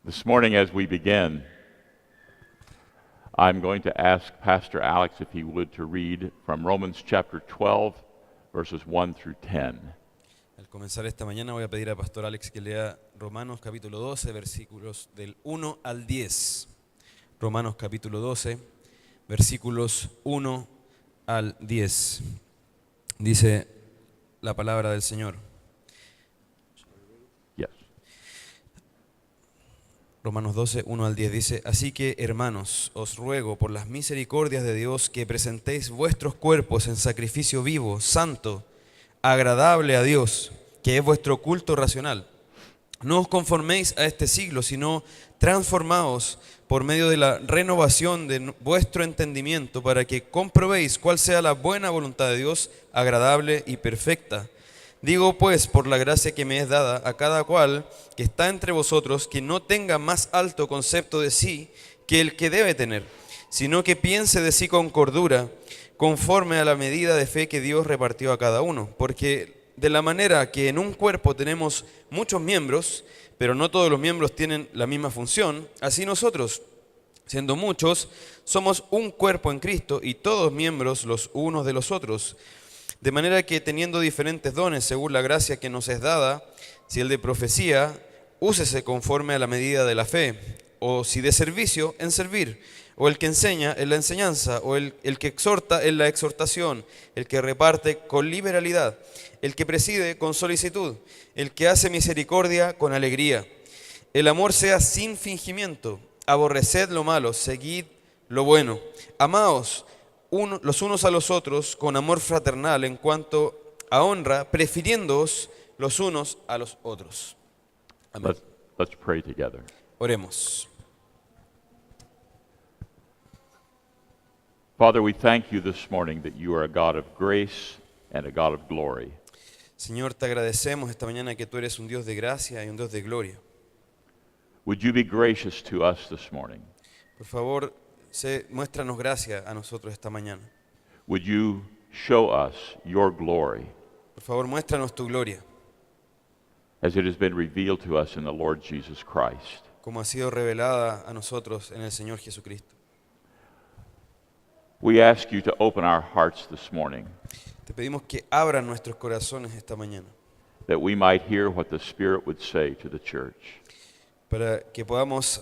This morning as we begin, I'm going to ask Pastor Alex if he would to read from Romans chapter 12, verses 1 through 10. Al comenzar esta mañana voy a pedir a Pastor Alex que lea Romanos capítulo 12, versículos del 1 al 10. Romanos capítulo 12, versículos 1 al 10. Dice la palabra del Señor. Yes. Romanos 12, 1 al 10 dice: Así que, hermanos, os ruego por las misericordias de Dios que presentéis vuestros cuerpos en sacrificio vivo, santo, agradable a Dios, que es vuestro culto racional. No os conforméis a este siglo, sino transformaos por medio de la renovación de vuestro entendimiento, para que comprobéis cuál sea la buena voluntad de Dios, agradable y perfecta. Digo pues, por la gracia que me es dada a cada cual que está entre vosotros, que no tenga más alto concepto de sí que el que debe tener, sino que piense de sí con cordura, conforme a la medida de fe que Dios repartió a cada uno. Porque de la manera que en un cuerpo tenemos muchos miembros, pero no todos los miembros tienen la misma función, así nosotros, siendo muchos, somos un cuerpo en Cristo y todos miembros los unos de los otros. De manera que teniendo diferentes dones según la gracia que nos es dada, si el de profecía, úsese conforme a la medida de la fe, o si de servicio, en servir, o el que enseña en la enseñanza, o el que exhorta en la exhortación, el que reparte con liberalidad, el que preside con solicitud, el que hace misericordia con alegría. El amor sea sin fingimiento, aborreced lo malo, seguid lo bueno, amaos los unos a los otros con amor fraternal en cuanto a honra, prefiriéndoos los unos a los otros. Amén. Let's pray together. Oremos. Father, we thank you this morning that you are a God of grace and a God of glory. Señor, te agradecemos esta mañana que tú eres un Dios de gracia y un Dios de gloria. Would you be gracious to us this morning? Por favor, muéstranos gracia a nosotros esta mañana. Would you show us your glory Por favor, muéstranos tu gloria, as it has been revealed to us in the Lord Jesus Christ? como ha sido revelada a nosotros en el Señor Jesucristo. We ask you to open our hearts this morning Te pedimos que abran nuestros corazones esta mañana, that we might hear what the Spirit would say to the church. para que podamos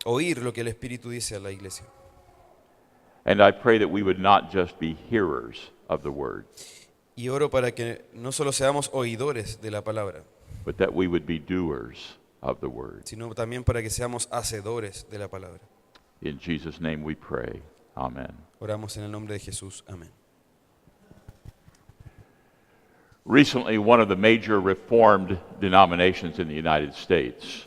oír lo que el Espíritu dice a la iglesia. And I pray that we would not just be hearers of the word, Y oro para que no solo seamos oidores de la palabra, but that we would be doers of the word. sino también para que seamos hacedores de la palabra. In Jesus' name we pray. Amen. Oramos en el nombre de Jesús. Amén. Recently, one of the major Reformed denominations in the United States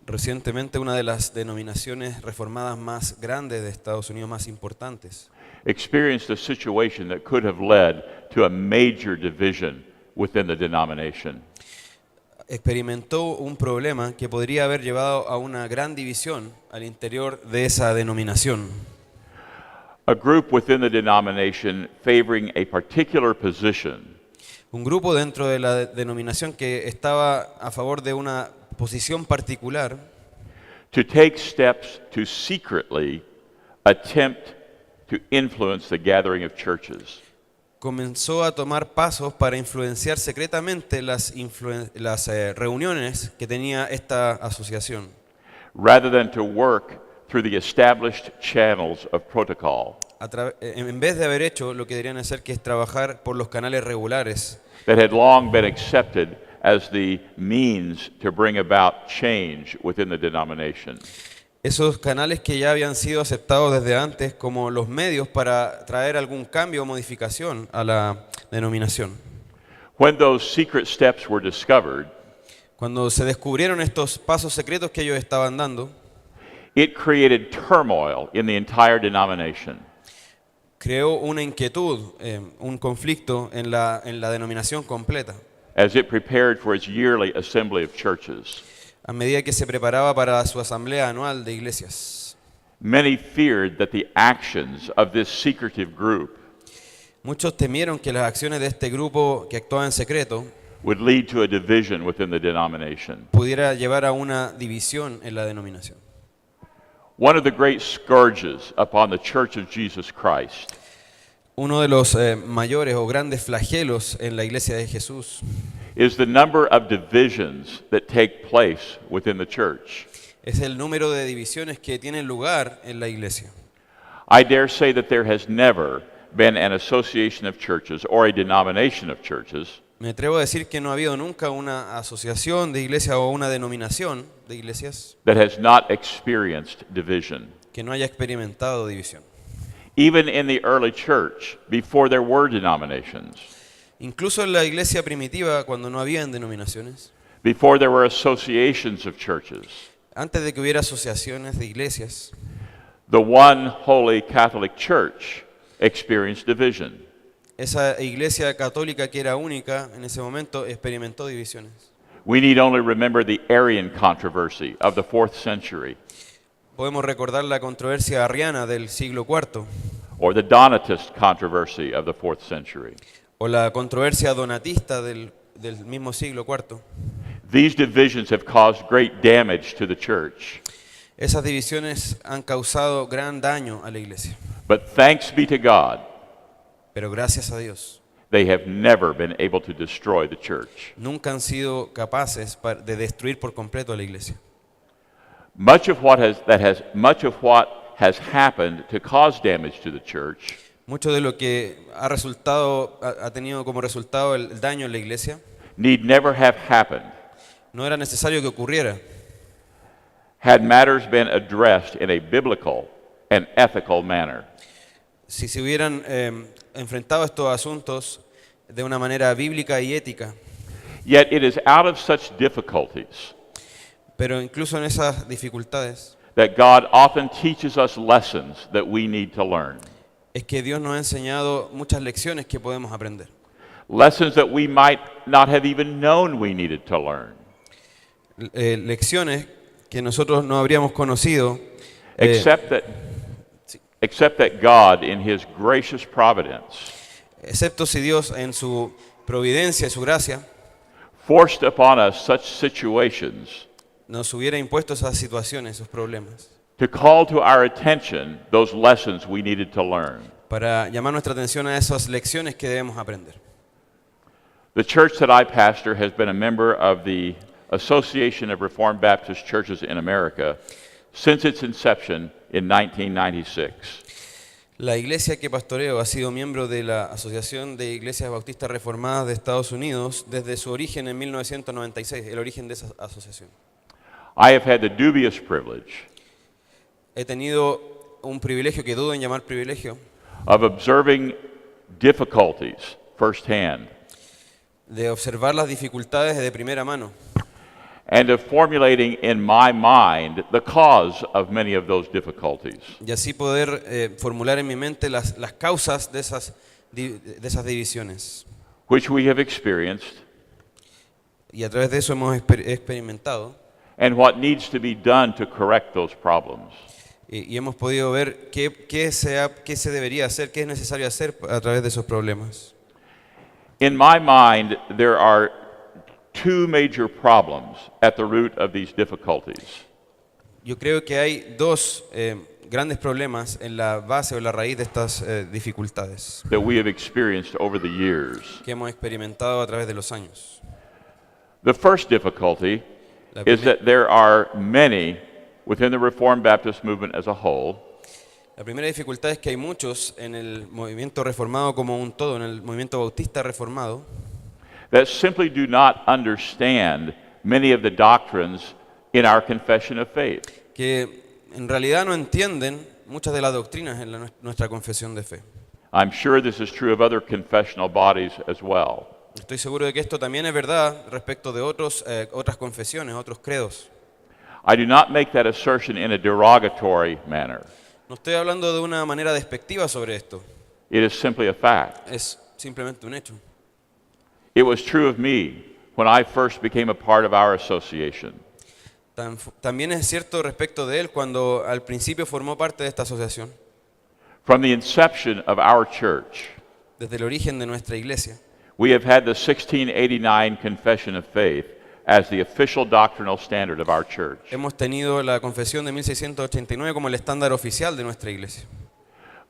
Recientemente, una de las denominaciones reformadas más grandes de Estados Unidos, más importantes, experienced a situation that could have led to a major division within the denomination. experimentó un problema que podría haber llevado a una gran división al interior de esa denominación. A group within the denomination favoring a particular position Un grupo dentro de la denominación que estaba a favor de una posición particular, to take steps to secretly attempt to influence the gathering of churches. comenzó a tomar pasos para influenciar secretamente las reuniones que tenía esta asociación, rather than to work through the established channels of protocol en vez de haber hecho lo que deberían hacer, que es trabajar por los canales regulares that had long been accepted as the means to bring about change within the denomination. esos canales que ya habían sido aceptados desde antes como los medios para traer algún cambio o modificación a la denominación. When those secret steps were discovered, Cuando se descubrieron estos pasos secretos que ellos estaban dando, it created turmoil in the entire denomination. creó una inquietud, un conflicto en la denominación completa, as it prepared for its yearly assembly of churches. a medida que se preparaba para su asamblea anual de iglesias. Many feared that the actions of this secretive group Muchos temieron que las acciones de este grupo que actuaba en secreto would lead to a division within the denomination. pudiera llevar a una división en la denominación. One of the great scourges upon the Church of Jesus Christ Uno de los mayores o grandes flagelos en la iglesia de Jesús is the number of divisions that take place within the church. es el número de divisiones que tienen lugar en la iglesia. I dare say that there has never been an association of churches or a denomination of churches Me atrevo a decir que no ha habido nunca una asociación de iglesias o una denominación de iglesias that has not experienced division. que no haya experimentado división. Even in the early church, before there were denominations, Incluso en la iglesia primitiva, cuando no habían denominaciones, before there were associations of churches, antes de que hubiera asociaciones de iglesias, the one holy Catholic Church experienced division. esa iglesia católica que era única en ese momento experimentó divisiones. We need only remember the Arian controversy of the 4th century, Podemos recordar la controversia arriana del siglo IV or the Donatist controversy of the 4th century. o la controversia donatista del mismo siglo IV. These divisions have caused great damage to the church. Esas divisiones han causado gran daño a la iglesia, But thanks be to God, pero gracias a Dios they have never been able to destroy the church. nunca han sido capaces de destruir por completo a la iglesia. Much of what has happened to cause damage to the church Mucho de lo que ha tenido como resultado el daño en la iglesia need never have happened no era necesario que ocurriera had matters been addressed in a biblical and ethical manner. si se hubieran enfrentado estos asuntos de una manera bíblica y ética. Yet it is out of such difficulties Pero incluso en esas dificultades that God often teaches us lessons that we need to learn. es que Dios nos ha enseñado muchas lecciones que podemos aprender. Lessons that we might not have even known we needed to learn. Lecciones que nosotros no habríamos conocido, Except that God, in His gracious providence, excepto si Dios en su providencia y su gracia forced upon us such situations nos hubiera impuesto esas situaciones, esos problemas, to call to our attention those lessons we needed to learn. para llamar nuestra atención a esas lecciones que debemos aprender. The church that I pastor has been a member of the Association of Reformed Baptist Churches in America since its inception in 1996. La iglesia que pastoreo ha sido miembro de la Asociación de Iglesias Bautistas Reformadas de Estados Unidos desde su origen en 1996, el origen de esa asociación. I have had the dubious privilege He tenido un privilegio que dudo en llamar privilegio, of observing difficulties firsthand de observar las dificultades de primera mano and of formulating in my mind the cause of many of those difficulties. y así poder formular en mi mente las causas de esas divisiones. Which we have experienced, Y a través de eso hemos experimentado and what needs to be done to correct those problems. y hemos podido ver qué se debería hacer, qué es necesario hacer a través de esos problemas. In my mind, there are two major problems at the root of these difficulties. Yo creo que hay dos grandes problemas en la base o la raíz de estas dificultades That we have experienced over the years. que hemos experimentado a través de los años. The first difficulty La, is primer- that there are many within the Reformed Baptist movement as a whole la primera dificultad es que hay muchos en el movimiento reformado como un todo, en el movimiento bautista reformado, that simply do not understand many of the doctrines in our confession of faith. que en realidad no entienden muchas de las doctrinas en nuestra confesión de fe. I'm sure this is true of other confessional bodies as well. Estoy seguro de que esto también es verdad respecto de otras confesiones, otros credos. I do not make that assertion in a derogatory manner. No estoy hablando de una manera despectiva sobre esto, It is simply a fact. es simplemente un hecho. It was true of me when I first became a part of our association. También es cierto respecto de él cuando al principio formó parte de esta asociación, From the inception of our church, desde el origen de nuestra iglesia. we have had the 1689 Confession of Faith as the official doctrinal standard of our church. Hemos tenido la confesión de 1689 como el estándar oficial de nuestra iglesia.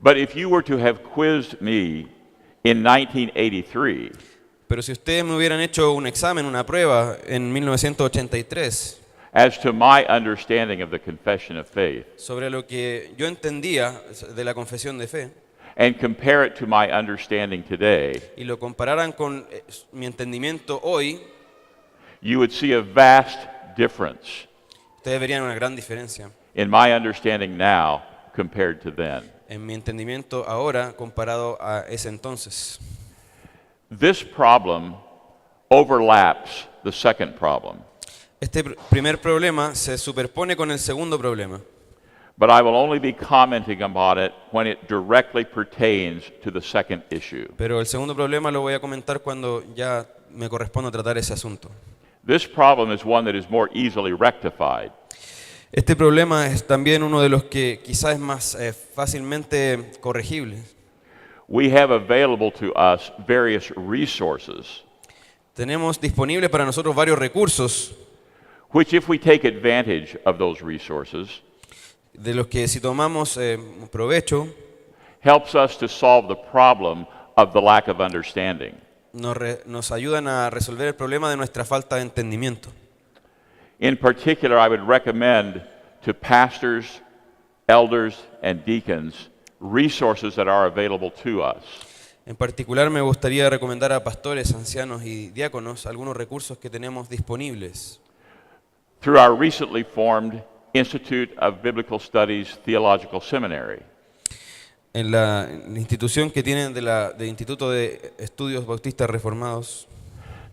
But if you were to have quizzed me in 1983, Pero si ustedes me hubieran hecho un examen, una prueba en 1983 as to my understanding of the confession of faith, sobre lo que yo entendía de la confesión de fe and compare it to my understanding today, y lo compararan con mi entendimiento hoy, you would see a vast difference ustedes verían una gran diferencia in my understanding now compared to then. en mi entendimiento ahora comparado a ese entonces. This problem overlaps the second problem, Este primer problema se superpone con el segundo problema, but I will only be commenting about it when it directly pertains to the second issue. pero el segundo problema lo voy a comentar cuando ya me corresponda tratar ese asunto. This problem is one that is more easily rectified. Este problema es también uno de los que quizás es más fácilmente corregible. We have available to us various resources, Tenemos disponibles para nosotros varios recursos, which if we take advantage of those resources, de los que si tomamos provecho, helps us to solve the problem of the lack of understanding. nos ayudan a resolver el problema de nuestra falta de entendimiento. In particular, I would recommend to pastors, elders, and deacons resources that are available to us. En particular me gustaría recomendar a pastores, ancianos y diáconos algunos recursos que tenemos disponibles. Through our recently formed Institute of Biblical Studies Theological Seminary, En la institución que tienen del Instituto de Estudios Bautistas Reformados,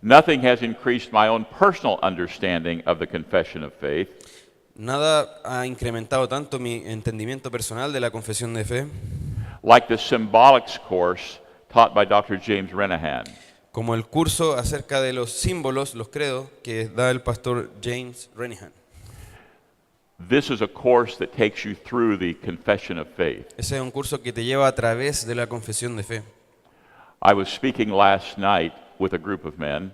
nothing has increased my own personal understanding of the confession of faith nada ha incrementado tanto mi entendimiento personal de la confesión de fe like the symbolics course taught by Dr. James Renahan. como el curso acerca de los símbolos, los credos, que da el pastor James Renahan. This is a course that takes you through the confession of faith. Ese es un curso que te lleva a través de la confesión de fe. I was speaking last night with a group of men,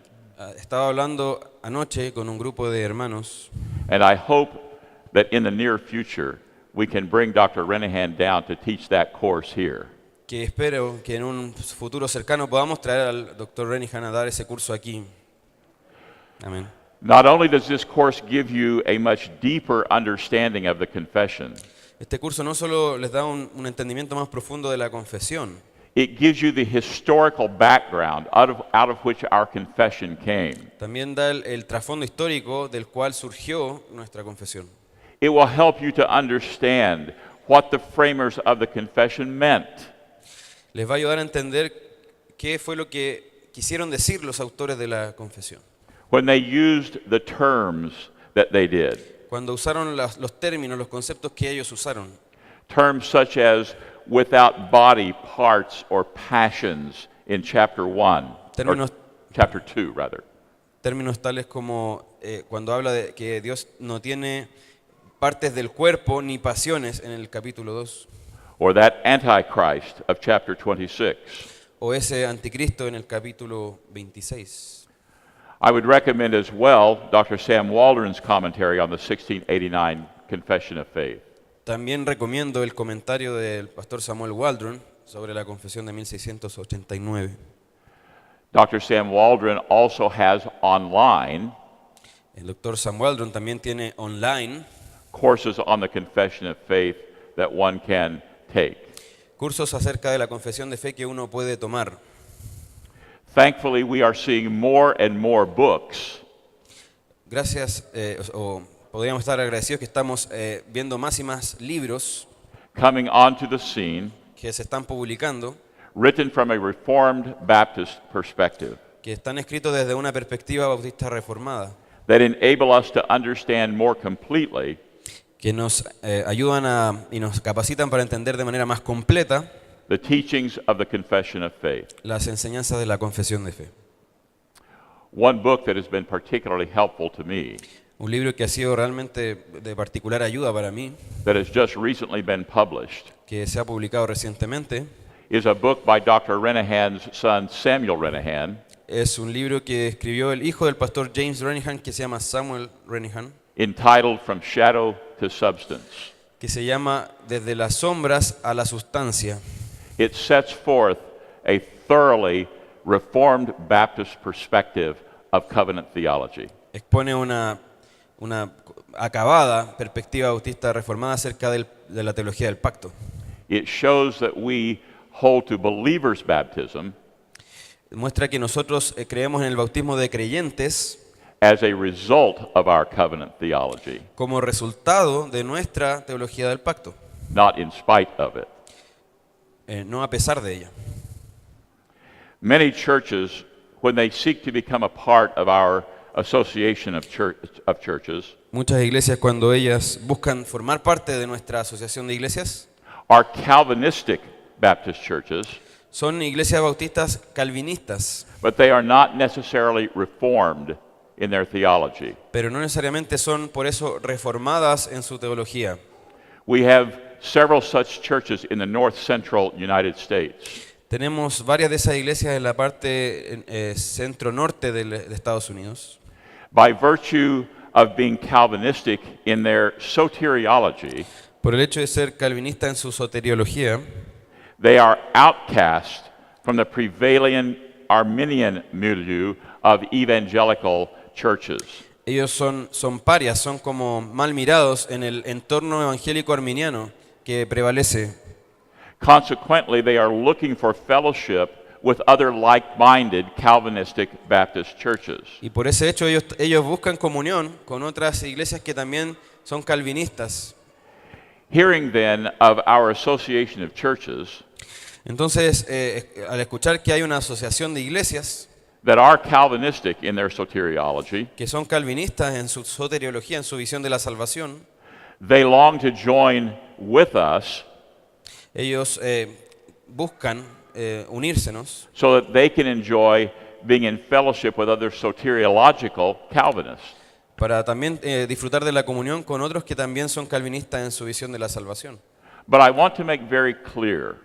Estaba hablando anoche con un grupo de hermanos and I hope that in the near future we can bring Dr. Renahan down to teach that course here. que espero que en un futuro cercano podamos traer al Dr. Renahan a dar ese curso aquí. Amén. Not only does this course give you a much deeper understanding of the confession, Este curso no solo les da un entendimiento más profundo de la confesión, it gives you the historical background out of which our confession came. también da el trasfondo histórico del cual surgió nuestra confesión. It will help you to understand what the framers of the confession meant. Les va a ayudar a entender qué fue lo que quisieron decir los autores de la confesión, When they used the terms that they did, cuando usaron los términos, los conceptos que ellos usaron. terms such as without body parts or passions in chapter 1, Términos- or chapter 2 rather. Términos tales como cuando habla de que Dios no tiene partes del cuerpo ni pasiones en el capítulo 2, Or that Antichrist of chapter 26. o ese anticristo en el capítulo 26. I would recommend as well Dr. Sam Waldron's commentary on the 1689 Confession of Faith. También recomiendo el comentario del pastor Samuel Waldron sobre la confesión de 1689. Dr. Sam Waldron also has online El doctor Sam Waldron también tiene online courses on the confession of faith that one can take. cursos acerca de la confesión de fe que uno puede tomar. Thankfully, we are seeing more and more books Gracias, o podríamos estar agradecidos que estamos viendo más y más libros coming onto the scene que se están publicando, written from a Reformed Baptist perspective que están escritos desde una perspectiva bautista reformada, that enable us to understand more completely que nos ayudan y nos capacitan para entender de manera más completa the teachings of the confession of faith. las enseñanzas de la confesión de fe. One book that has been particularly helpful to me Un libro que ha sido realmente de particular ayuda para mí, that has just recently been published, que se ha publicado recientemente. is a book by Dr. Renahan's son, Samuel Renahan, Es un libro que escribió el hijo del pastor James Renihan, que se llama Samuel Renihan, entitled From Shadow to Substance. que se llama Desde las sombras a la sustancia. It sets forth a thoroughly Reformed Baptist perspective of covenant theology. Expone una acabada perspectiva bautista reformada acerca de la teología del pacto. It shows that we hold to believers' baptism Muestra que nosotros creemos en el bautismo de creyentes as a result of our covenant theology, como resultado de nuestra teología del pacto, not in spite of it. no a pesar de ella. Many churches, when they seek to become a part of our association of churches, Muchas iglesias, cuando ellas buscan formar parte de nuestra asociación de iglesias, are Calvinistic Baptist churches, son iglesias bautistas calvinistas, but they are not necessarily reformed in their theology. pero no necesariamente son por eso reformadas en su teología. We have several such churches in the north central United States. Tenemos varias de esas iglesias en la parte centro-norte de Estados Unidos. By virtue of being Calvinistic in their soteriology, Por el hecho de ser calvinista en su soteriología, they are outcast from the prevailing Arminian milieu of evangelical churches. ellos son parias, son como mal mirados en el entorno evangélico arminiano que prevalece. Consequently, they are looking for fellowship with other like-minded Calvinistic Baptist churches. Y por ese hecho ellos buscan comunión con otras iglesias que también son calvinistas. Hearing then of our association of churches Entonces, al escuchar que hay una asociación de iglesias that are Calvinistic in their soteriology, que son calvinistas en su soteriología, en su visión de la salvación, they long to join with us ellos buscan unírsenos so that they can enjoy being in fellowship with other soteriological Calvinists. para también disfrutar de la comunión con otros que también son calvinistas en su visión de la salvación. But I want to make very clear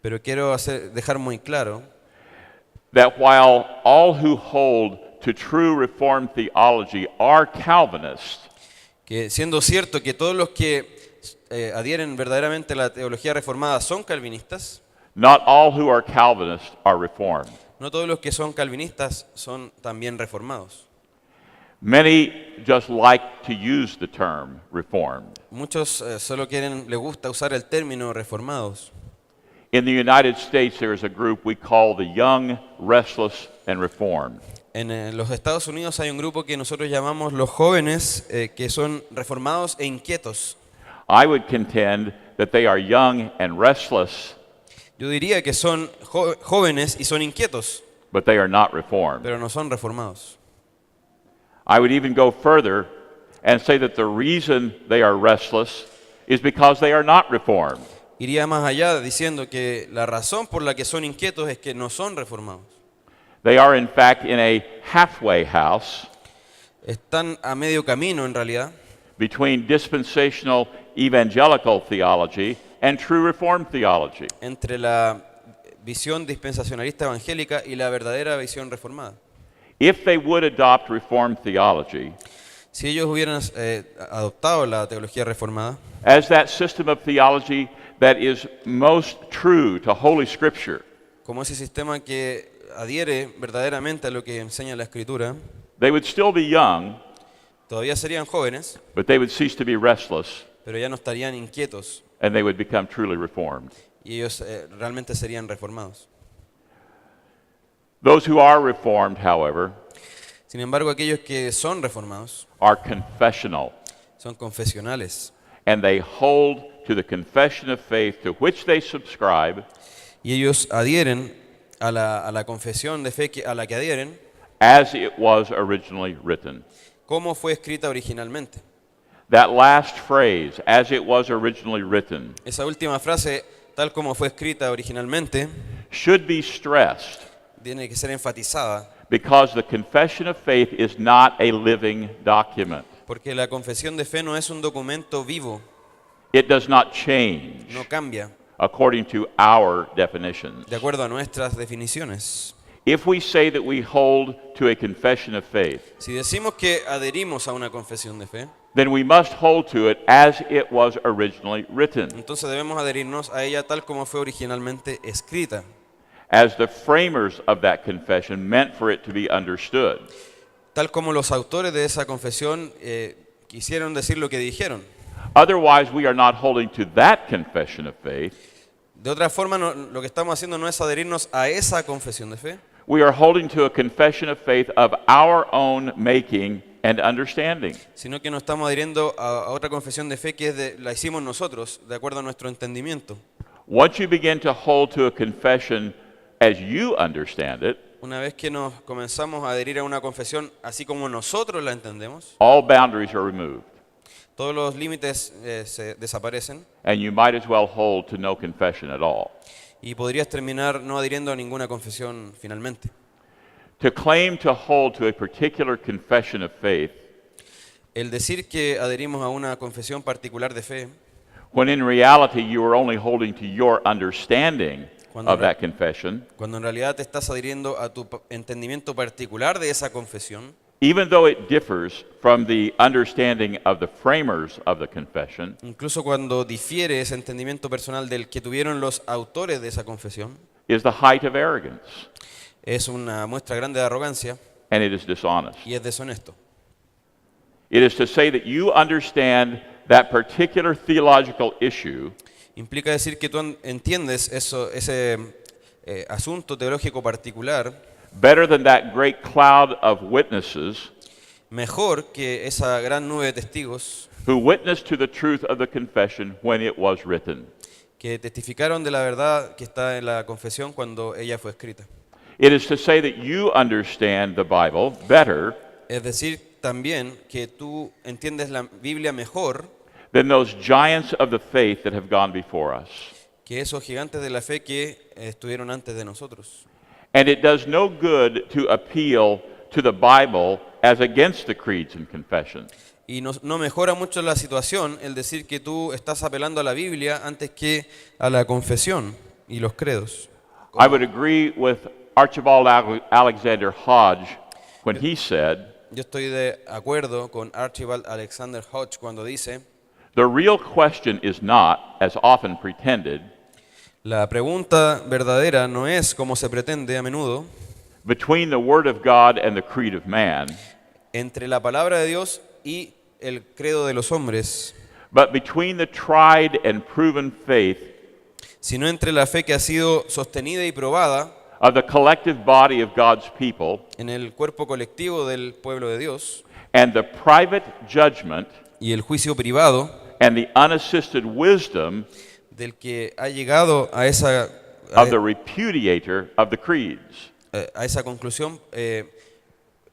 Pero quiero dejar muy claro that while all who hold to true Reformed theology are Calvinists, que siendo cierto que todos los que adhieren verdaderamente a la teología reformada son calvinistas, not all who are Calvinists are Reformed. no todos los que son calvinistas son también reformados. Many just like to use the term Reformed. Muchos solo les gusta usar el término reformados. In the United States, there is a group we call the Young, Restless, and Reformed. En los Estados Unidos hay un grupo que nosotros llamamos los jóvenes que son reformados e inquietos. I would contend that they are young and restless, Yo diría que son jóvenes y son inquietos, but they are not Reformed. pero no son reformados. I would even go further and say that the reason they are restless is because they are not Reformed. Iría más allá diciendo que la razón por la que son inquietos es que no son reformados. They are, in fact, in a halfway house Están a medio camino en realidad between dispensational evangelical theology and true Reformed theology. entre la visión dispensacionalista evangélica y la verdadera visión reformada. If they would adopt Reformed theology Si ellos hubieran adoptado la teología reformada as that system of theology that is most true to Holy Scripture, como ese sistema que adhiere verdaderamente a lo que enseña la Escritura, they would still be young, todavía serían jóvenes, but they would cease to be restless, pero ya no estarían inquietos and they would become truly Reformed. y ellos realmente serían reformados. Those who are Reformed, however, Sin embargo, aquellos que son reformados are confessional, son confesionales and they hold to the confession of faith to which they subscribe y ellos adhieren a la confesión de fe a la que adhieren as it was originally written. como fue escrita originalmente. That last phrase, as it was originally written, Esa última frase, tal como fue escrita originalmente, should be stressed tiene que ser enfatizada because the confession of faith is not a living document. Porque la confesión de fe no es un documento vivo, It does not change no cambia according to our definitions. de acuerdo a nuestras definiciones. If we say that we hold to a confession of faith, Si decimos que adherimos a una confesión de fe, then we must hold to it as it was originally written, entonces debemos adherirnos a ella tal como fue originalmente escrita, as the framers of that confession meant for it to be understood. tal como los autores de esa confesión quisieron decir lo que dijeron. Otherwise, we are not holding to that confession of faith. De otra forma, lo que estamos haciendo no es adherirnos a esa confesión de fe, We are holding to a confession of faith of our own making and understanding. sino que nos estamos adhiriendo a otra confesión de fe que la hicimos nosotros, de acuerdo a nuestro entendimiento. Once you begin to hold to a confession as you understand it, Una vez que nos comenzamos a adherir a una confesión así como nosotros la entendemos, all boundaries are removed, todos los límites se desaparecen and you might as well hold to no confession at all. y podrías terminar no adhiriendo a ninguna confesión finalmente. To claim to hold to a particular confession of faith, El decir que adherimos a una confesión particular de fe, when in reality you are only holding to your understanding Cuando of no- that confession, cuando en realidad te estás adhiriendo a tu entendimiento particular de esa confesión, even though it differs from the understanding of the framers of the confession, incluso cuando difiere ese entendimiento personal del que tuvieron los autores de esa confesión, is the height of arrogance, es una muestra grande de arrogancia and it is dishonest. y es deshonesto. It is to say that you understand that particular theological issue Implica decir que tú entiendes ese asunto teológico particular better than that great cloud of witnesses mejor que esa gran nube de testigos who witnessed to the truth of the confession when it was written. que testificaron de la verdad que está en la confesión cuando ella fue escrita. It is to say that you understand the Bible better Es decir, también que tú entiendes la Biblia mejor than those giants of the faith that have gone before us. que esos gigantes de la fe que estuvieron antes de nosotros. And it does no good to appeal to the Bible as against the creeds and confessions. Y no mejora mucho la situación el decir que tú estás apelando a la Biblia antes que a la confesión y los credos. I would agree with Archibald Alexander Hodge when he said, Yo estoy de acuerdo con Archibald Alexander Hodge cuando dice: the real question is not, as often pretended, la pregunta verdadera no es, como se pretende a menudo, between the Word of God and the creed of man, entre la palabra de Dios y el credo de los hombres, but between the tried and proven faith sino entre la fe que ha sido sostenida y probada of the collective body of God's people en el cuerpo colectivo del pueblo de Dios and the private judgment y el juicio privado and the unassisted wisdom del que ha llegado a esa of the repudiator of the creeds. a esa conclusión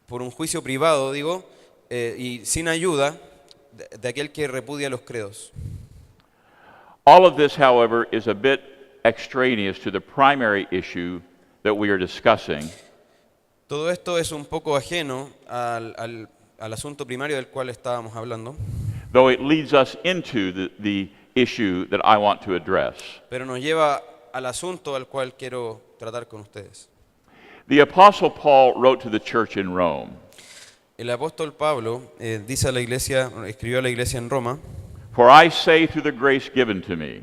por un juicio privado, digo, y sin ayuda de aquel que repudia los credos. All of this, however, is a bit extraneous to the primary issue that we are discussing, Todo esto es un poco ajeno al asunto primario del cual estábamos hablando, though it leads us into the issue that I want to address. pero nos lleva al asunto al cual quiero tratar con ustedes. The Apostle Paul wrote to the church in Rome, El apóstol Pablo dice a la iglesia, escribió a la iglesia en Roma: "For I say through the grace given to me,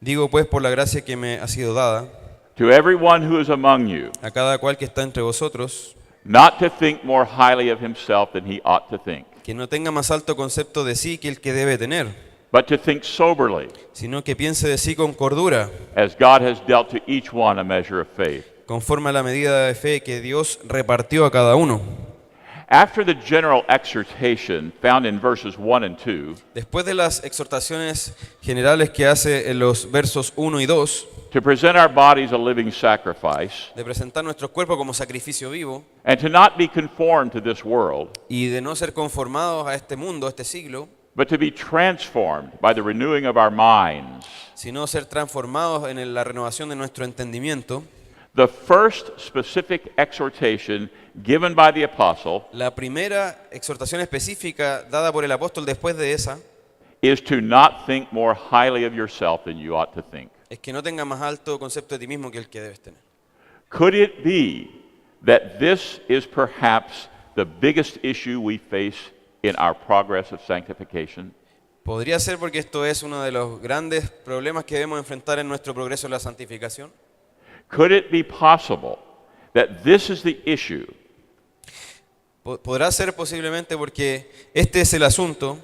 digo pues por la gracia que me ha sido dada, to everyone who is among you, a cada cual que está entre vosotros, not to think more highly of himself than he ought to think, que no tenga más alto concepto de sí que el que debe tener, but to think soberly, sino que piense de sí con cordura, as God has dealt to each one a measure of faith." conforme a la medida de fe que Dios repartió a cada uno. After the general exhortation found in verses 1 and 2, Después de las exhortaciones generales que hace en los versos 1 y 2, to present our bodies a living sacrifice, de presentar nuestro cuerpo como sacrificio vivo and to not be conformed to this world, y de no ser conformados a este mundo, a este siglo, but to be transformed by the renewing of our minds, sino ser transformados en la renovación de nuestro entendimiento, The first specific exhortation given by the apostle La primera exhortación específica dada por el apóstol después de esa is to not think more highly of yourself than you ought to think. es que no tengas más alto concepto de ti mismo que el que debes tener. Could it be that this is perhaps the biggest issue we face in our progress of sanctification? ¿Podría ser porque esto es uno de los grandes problemas que debemos enfrentar en nuestro progreso en la santificación? Could it be possible that this is the issue Podrá ser posiblemente porque este es el asunto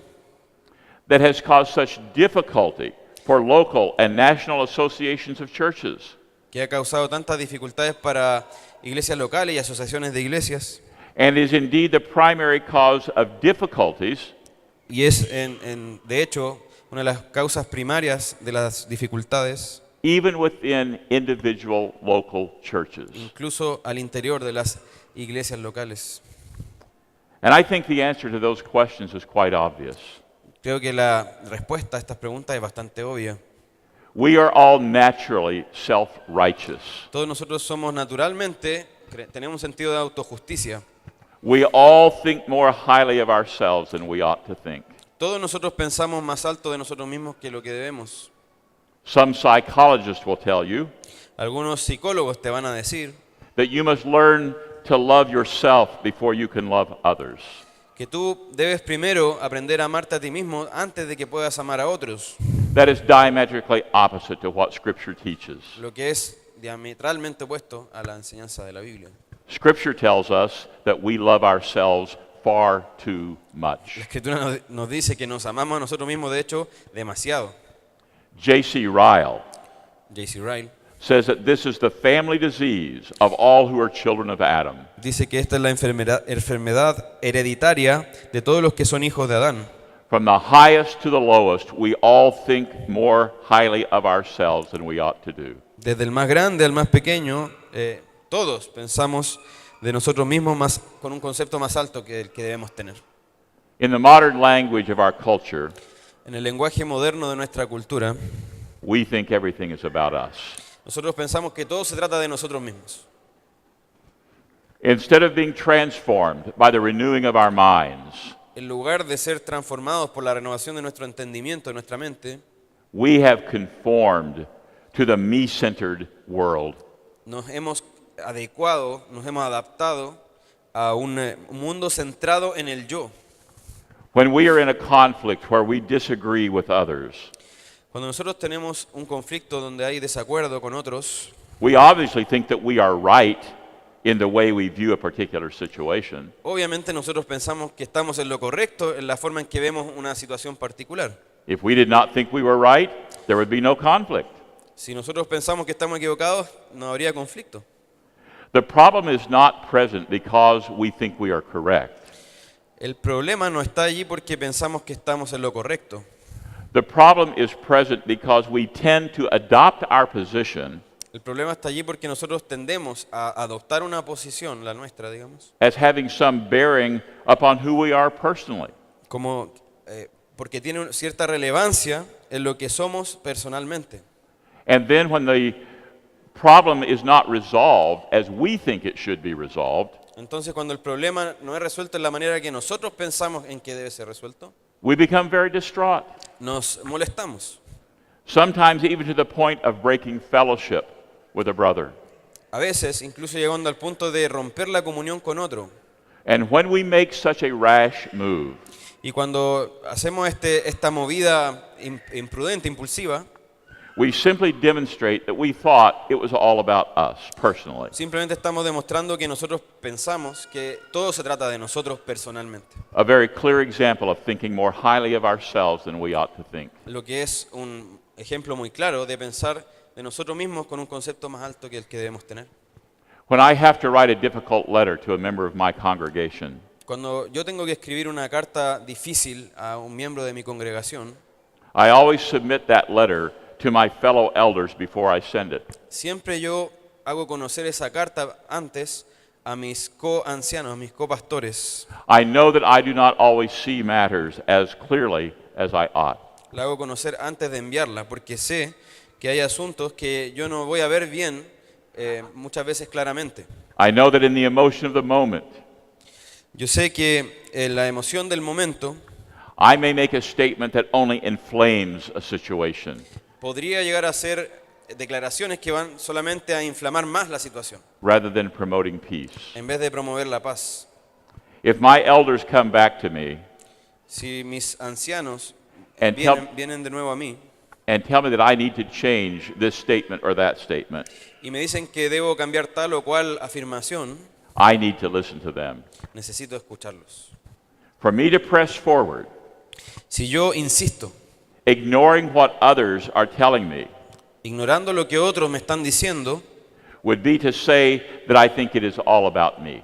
that has caused such difficulty for local and national associations of churches? que ha causado tantas dificultades para iglesias locales y asociaciones de iglesias And is indeed the primary cause of difficulties y es de hecho una de las causas primarias de las dificultades even within individual local churches. incluso al interior de las iglesias locales. And I think the answer to those questions is quite obvious. Creo que la respuesta a estas preguntas es bastante obvia. We are all naturally self-righteous. Todos nosotros somos naturalmente, tenemos un sentido de autojusticia. We all think more highly of ourselves than we ought to think. Todos nosotros pensamos más alto de nosotros mismos que lo que debemos. Some psychologists will tell you Algunos psicólogos te van a decir that you must learn to love yourself before you can love others. que tú debes primero aprender a amarte a ti mismo antes de que puedas amar a otros, That is diametrically opposite to what Scripture teaches. lo que es diametralmente opuesto a la enseñanza de la Biblia. Scripture tells us that we love ourselves far too La much. Escritura nos dice que nos amamos a nosotros mismos, de hecho, demasiado. J.C. Ryle J.C. Ryle says that this is the family disease of all who are children of Adam. dice que esta es la enfermedad hereditaria de todos los que son hijos de Adán. From the highest to the lowest, we all think more highly of ourselves than we ought to do. Desde el más grande al más pequeño, todos pensamos de nosotros mismos con un concepto más alto que el que debemos tener. In the modern language of our culture, En el lenguaje moderno de nuestra cultura, we think everything is about us. nosotros pensamos que todo se trata de nosotros mismos. Instead of being transformed by the renewing of our minds, En lugar de ser transformados por la renovación de nuestro entendimiento, de nuestra mente, we have conformed to the me-centered world. nos hemos adecuado, nos hemos adaptado a un mundo centrado en el yo. When we are in a conflict where we disagree with others, Cuando nosotros tenemos un conflicto donde hay desacuerdo con otros, we obviously think that we are right in the way we view a particular situation. obviamente nosotros pensamos que estamos en lo correcto en la forma en que vemos una situación particular. If we did not think we were right, there would be no conflict. Si nosotros pensamos que estamos equivocados, no habría conflicto. The problem is not present because we think we are correct. El problema no está allí porque pensamos que estamos en lo correcto. The problem is present because we tend to adopt our position El problema está allí porque nosotros tendemos a adoptar una posición, la nuestra, digamos, as having some bearing upon who we are personally. como porque tiene cierta relevancia en lo que somos personalmente. And then when the problem is not resolved as we think it should be resolved, Entonces, cuando el problema no es resuelto en la manera que nosotros pensamos en que debe ser resuelto, we become very distraught. nos molestamos. Sometimes even to the point of breaking fellowship with a brother. A veces, incluso llegando al punto de romper la comunión con otro. And when we make such a rash move, Y cuando hacemos esta movida imprudente, impulsiva, we simply demonstrate that we thought it was all about us personally. simplemente estamos demostrando que nosotros pensamos que todo se trata de nosotros personalmente. A very clear example of thinking more highly of ourselves than we ought to think. Lo que es un ejemplo muy claro de pensar de nosotros mismos con un concepto más alto que el que debemos tener. When I have to write a difficult letter to a member of my congregation, Cuando yo tengo que escribir una carta difícil a un miembro de mi congregación, I always submit that letter to my fellow elders before I send it. siempre yo hago conocer esa carta antes a mis co-ancianos, a mis copastores. I know that I do not always see matters as clearly as I ought. La hago conocer antes de enviarla porque sé que hay asuntos que yo no voy a ver bien muchas veces claramente. I know that in the emotion of the moment, Yo sé que en la emoción del momento I may make a statement that only inflames a situation podría llegar a ser declaraciones que van solamente a inflamar más la situación, rather than promoting peace. en vez de promover la paz. If my elders come back to me Si mis ancianos And vienen de nuevo a mí and tell me that I need to change this statement or that statement, y me dicen que debo cambiar tal o cual afirmación, I need to listen to them. necesito escucharlos. For me to press forward, Si yo insisto, ignoring what others are telling me, ignorando lo que otros me están diciendo, would be to say that I think it is all about me.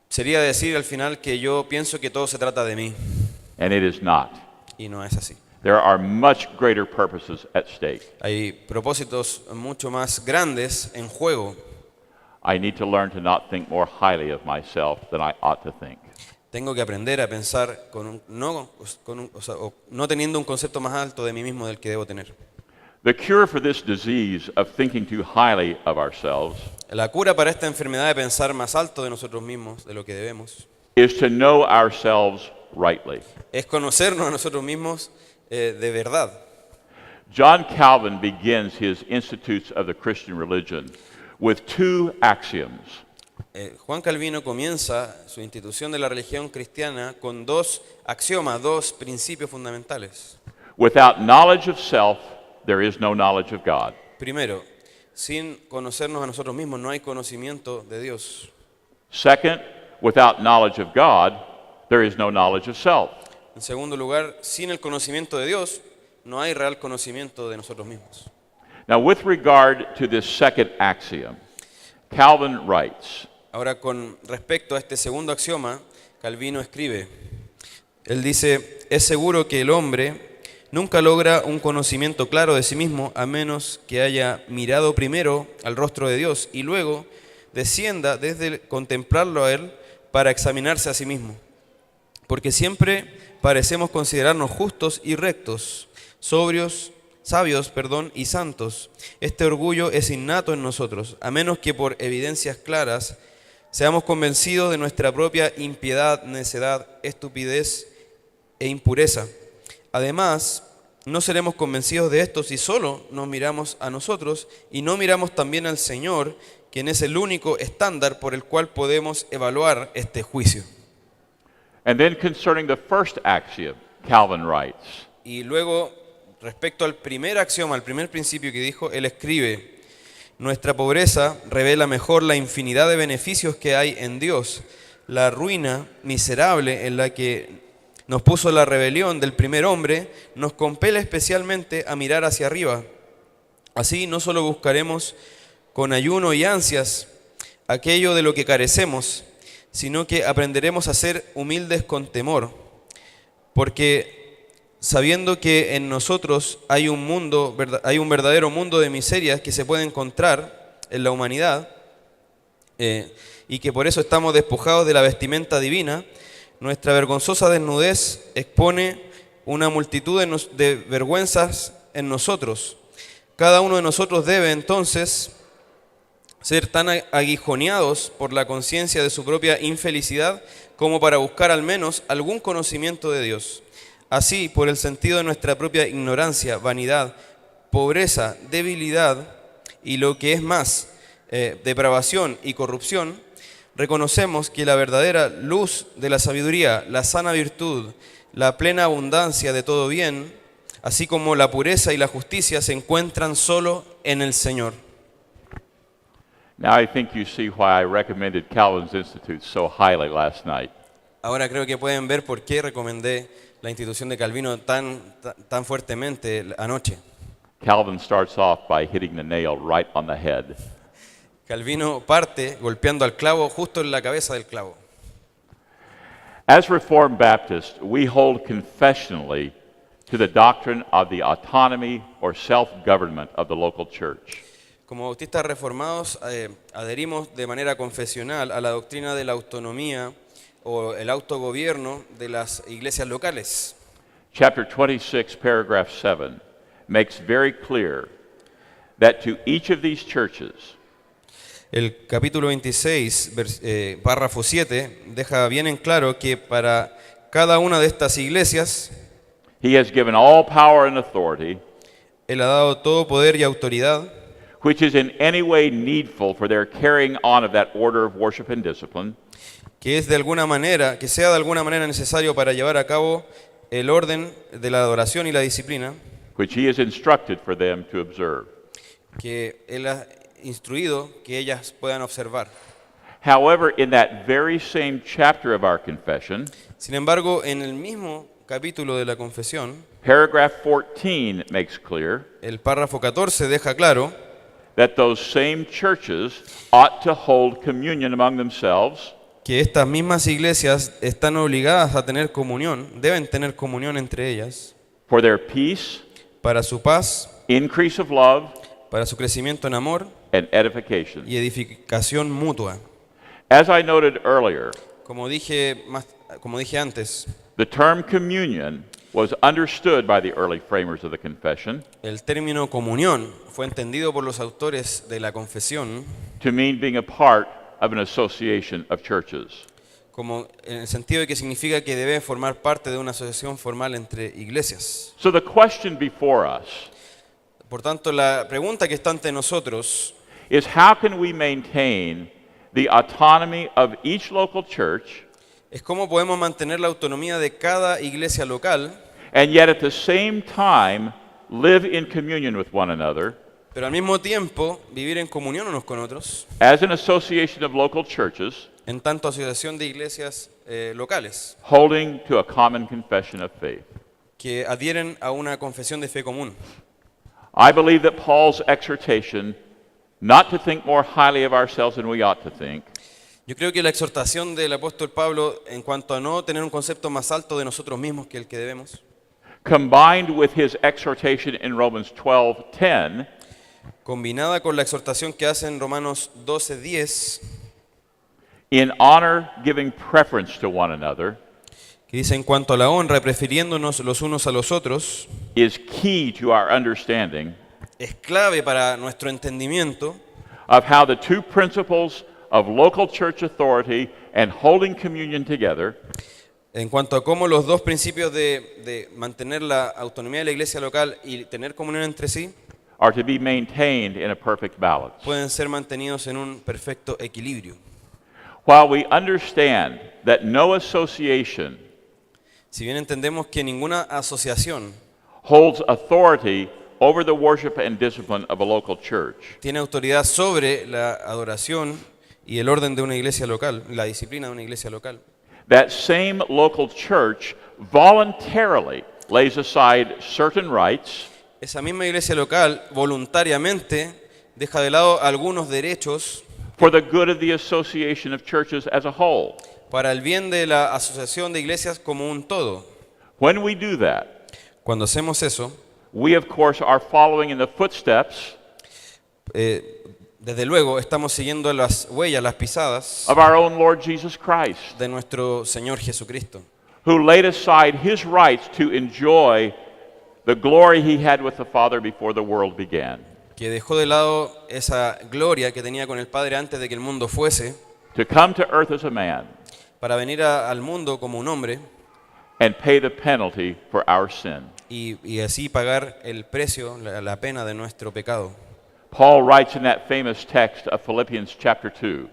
sería decir al final que yo pienso que todo se trata de mí, And it is not. y no es así. There are much greater purposes at stake. Hay propósitos mucho más grandes en juego. I need to learn to not think more highly of myself than I ought to think. Tengo que aprender a pensar no teniendo un concepto más alto de mí mismo del que debo tener. The cure for this disease of thinking too highly of ourselves La cura para esta enfermedad de pensar más alto de nosotros mismos, de lo que debemos, is to know ourselves rightly. es conocernos a nosotros mismos de verdad. John Calvin begins his Institutes of the Christian Religion with two axioms. Juan Calvino comienza su institución de la religión cristiana con dos axiomas, dos principios fundamentales. Without knowledge of self, there is no knowledge of God. Primero, sin conocernos a nosotros mismos no hay conocimiento de Dios. Second, without knowledge of God, there is no knowledge of self. En segundo lugar, sin el conocimiento de Dios no hay real conocimiento de nosotros mismos. Now, with regard to this second axiom, Calvin writes, Ahora, con respecto a este segundo axioma, Calvino escribe, él dice, es seguro que el hombre nunca logra un conocimiento claro de sí mismo a menos que haya mirado primero al rostro de Dios y luego descienda desde contemplarlo a él para examinarse a sí mismo. Porque siempre parecemos considerarnos justos y rectos, sabios, y santos. Este orgullo es innato en nosotros, a menos que por evidencias claras seamos convencidos de nuestra propia impiedad, necedad, estupidez e impureza. Además, no seremos convencidos de esto si solo nos miramos a nosotros y no miramos también al Señor, quien es el único estándar por el cual podemos evaluar este juicio. and then concerning the first axiom, Calvin writes, Y luego, respecto al primer axioma, al primer principio que dijo, él escribe, nuestra pobreza revela mejor la infinidad de beneficios que hay en Dios, la ruina miserable en la que nos puso la rebelión del primer hombre, nos compele especialmente a mirar hacia arriba. Así no solo buscaremos con ayuno y ansias aquello de lo que carecemos, sino que aprenderemos a ser humildes con temor, porque sabiendo que en nosotros hay un verdadero mundo de miserias que se puede encontrar en la humanidad, y que por eso estamos despojados de la vestimenta divina, nuestra vergonzosa desnudez expone una multitud de vergüenzas en nosotros. Cada uno de nosotros debe entonces ser tan aguijoneados por la conciencia de su propia infelicidad como para buscar al menos algún conocimiento de Dios. Así, por el sentido de nuestra propia ignorancia, vanidad, pobreza, debilidad y lo que es más, depravación y corrupción, reconocemos que la verdadera luz de la sabiduría, la sana virtud, la plena abundancia de todo bien, así como la pureza y la justicia se encuentran solo en el Señor. Now I think you see why I recommended Calvin's Institute so highly last night. Ahora creo que pueden ver por qué recomendé la institución de Calvino tan fuertemente anoche. Calvin starts off by hitting the nail right on the head. Calvino parte golpeando al clavo justo en la cabeza del clavo. As Reformed Baptists, we hold confessionally to the doctrine of the autonomy or self-government of the local church. Como bautistas reformados, adherimos de manera confesional a la doctrina de la autonomía o el autogobierno de las iglesias locales. Chapter 26, paragraph 7, makes very clear that to each of these churches, El capítulo 26, párrafo 7, deja bien en claro que para cada una de estas iglesias, He has given all power and authority, Él ha dado todo poder y autoridad, which is in any way needful for their carrying on of that order of worship and discipline, que sea de alguna manera necesario para llevar a cabo el orden de la adoración y la disciplina, which he has instructed for them to observe. que Él ha instruido que ellas puedan observar. However, in that very same chapter of our confession, Sin embargo, en el mismo capítulo de la confesión, paragraph 14 makes clear el párrafo 14 deja claro that those same churches ought to hold communion among themselves que estas mismas iglesias están obligadas a tener comunión, deben tener comunión entre ellas, for their peace, para su paz, increase of love, para su crecimiento en amor and edification. y edificación mutua. As I noted earlier, Como dije antes, the term communion was understood by the early framers of the confession el término comunión fue entendido por los autores de la confesión to mean being a part of an association of churches. como en el sentido de que significa que debe formar parte de una asociación formal entre iglesias. So the question before us Por tanto, la pregunta que está ante nosotros is how can we maintain the autonomy of each local church es cómo podemos mantener la autonomía de cada iglesia local, and yet at the same time live in communion with one another pero al mismo tiempo vivir en comunión unos con otros, as an association of local churches en tanto asociación de iglesias locales holding to a common confession of faith. que adhieren a una confesión de fe común. I believe that Paul's exhortation not to think more highly of ourselves than we ought to think Yo creo que la exhortación del apóstol Pablo en cuanto a no tener un concepto más alto de nosotros mismos que el que debemos, combined with his exhortation in Romans 12:10 combinada con la exhortación que hace en Romanos 12:10, in honor giving preference to one another que dice en cuanto a la honra, prefiriéndonos los unos a los otros, is key to our understanding es clave para nuestro entendimiento of how the two principles of local church authority and holding communion together en cuanto a cómo los dos principios de mantener la autonomía de la iglesia local y tener comunión entre sí are to be maintained in a perfect balance. pueden ser mantenidos en un perfecto equilibrio. While we understand that no association Si bien entendemos que ninguna asociación holds authority over the worship and discipline of a local church, tiene autoridad sobre la adoración y el orden de una iglesia local, la disciplina de una iglesia local, that same local church voluntarily lays aside certain rights esa misma iglesia local voluntariamente deja de lado algunos derechos for the good of the association of churches as a whole. para el bien de la asociación de iglesias como un todo. When we do that, Cuando hacemos eso, we of course are following in the footsteps desde luego estamos siguiendo las huellas, las pisadas of our own Lord Jesus Christ, de nuestro Señor Jesucristo, who laid aside his rights to enjoy the glory he had with the Father before the world began, que dejó de lado esa gloria que tenía con el Padre antes de que el mundo fuese, to come to earth as a man para venir al mundo como un hombre and pay the penalty for our sin. y así pagar el precio, la pena de nuestro pecado. Paul writes in that famous text of Philippians chapter 2,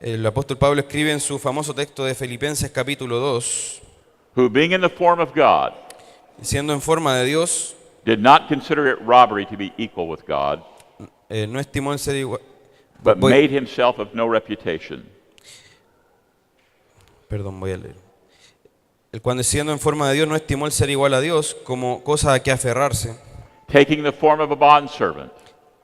El apóstol Pablo escribe en su famoso texto de Filipenses capítulo 2, who being in the form of God, siendo en forma de Dios, did not consider it robbery to be equal with God, no estimó el ser igual, but made himself of no reputation, voy a leer. El cuando siendo en forma de Dios no estimó el ser igual a Dios como cosa a que aferrarse, taking the form of a bondservant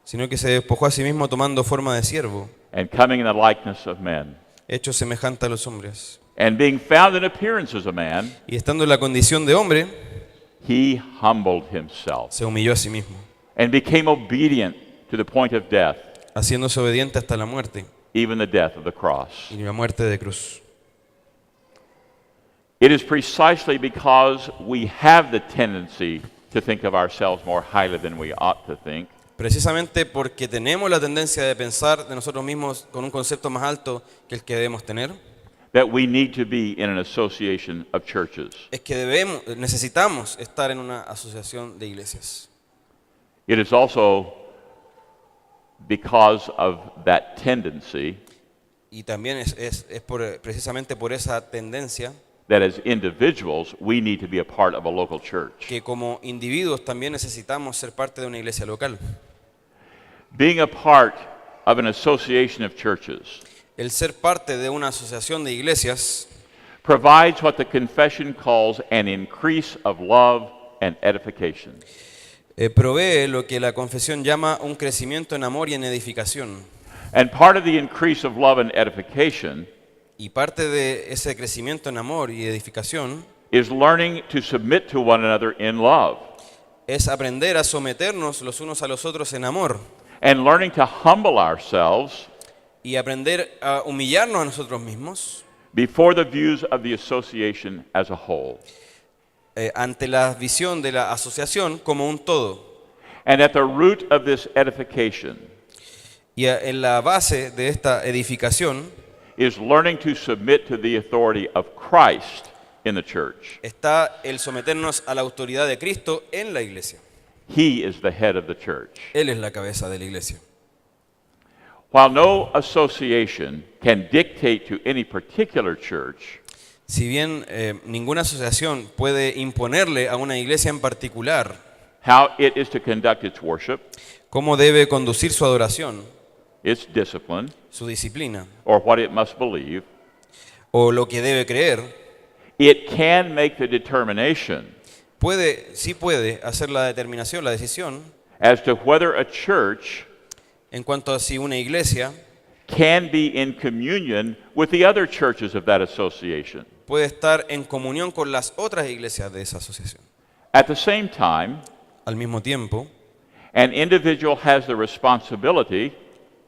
sino que se despojó a sí mismo tomando forma de siervo, and coming in the likeness of men. hecho semejante a los hombres. And being found in appearance as a man, Y estando en la condición de hombre, he humbled himself se humilló a sí mismo, and became obedient to the point of death, haciéndose obediente hasta la muerte even the death of the cross. y la muerte de cruz. It is precisely because we have the tendency to think of ourselves more highly than we ought to think Precisamente porque tenemos la tendencia de pensar de nosotros mismos con un concepto más alto que el que debemos tener, that we need to be in an association of churches. es que necesitamos estar en una asociación de iglesias. It is also because of that tendency Y también precisamente por esa tendencia that as individuals we need to be a part of a local church. que como individuos también necesitamos ser parte de una iglesia local. Being a part of an association of churches El ser parte de una asociación de iglesias provides what the confession calls an increase of love and edification. provee lo que la confesión llama un crecimiento en amor y en edificación. And part of the increase of love and edification Y parte de ese crecimiento en amor y edificación is learning to submit to one another in love es aprender a someternos los unos a los otros en amor and learning to humble ourselves y aprender a humillarnos a nosotros mismos before the views of the association as a whole. Ante la visión de la asociación como un todo. And at the root of this edification Y en la base de esta edificación is learning to submit to the authority of Christ in the church. está el someternos a la autoridad de Cristo en la iglesia. He is the head of the church. Él es la cabeza de la iglesia. While no association can dictate to any particular church, Si bien ninguna asociación puede imponerle a una iglesia en particular how it is to conduct its worship, cómo debe conducir su adoración, its discipline, su disciplina or what it must believe, o lo que debe creer, it can make the determination sí puede hacer la determinación, la decisión as to whether a church en cuanto a si una iglesia can be in communion with the other churches of that association. puede estar en comunión con las otras iglesias de esa asociación. At the same time, Al mismo tiempo, an individual has the responsibility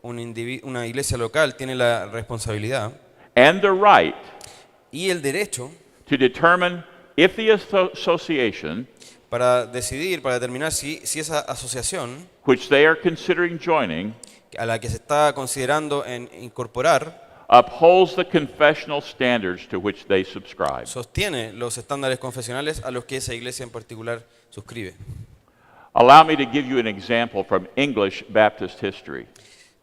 una iglesia local tiene la responsabilidad and the right y el derecho to determine if the association para decidir, para determinar si esa asociación which they are considering joining a la que se está considerando en incorporar upholds the confessional standards to which they subscribe. sostiene los estándares confesionales a los que esa iglesia en particular suscribe. Allow me to give you an example from English Baptist history.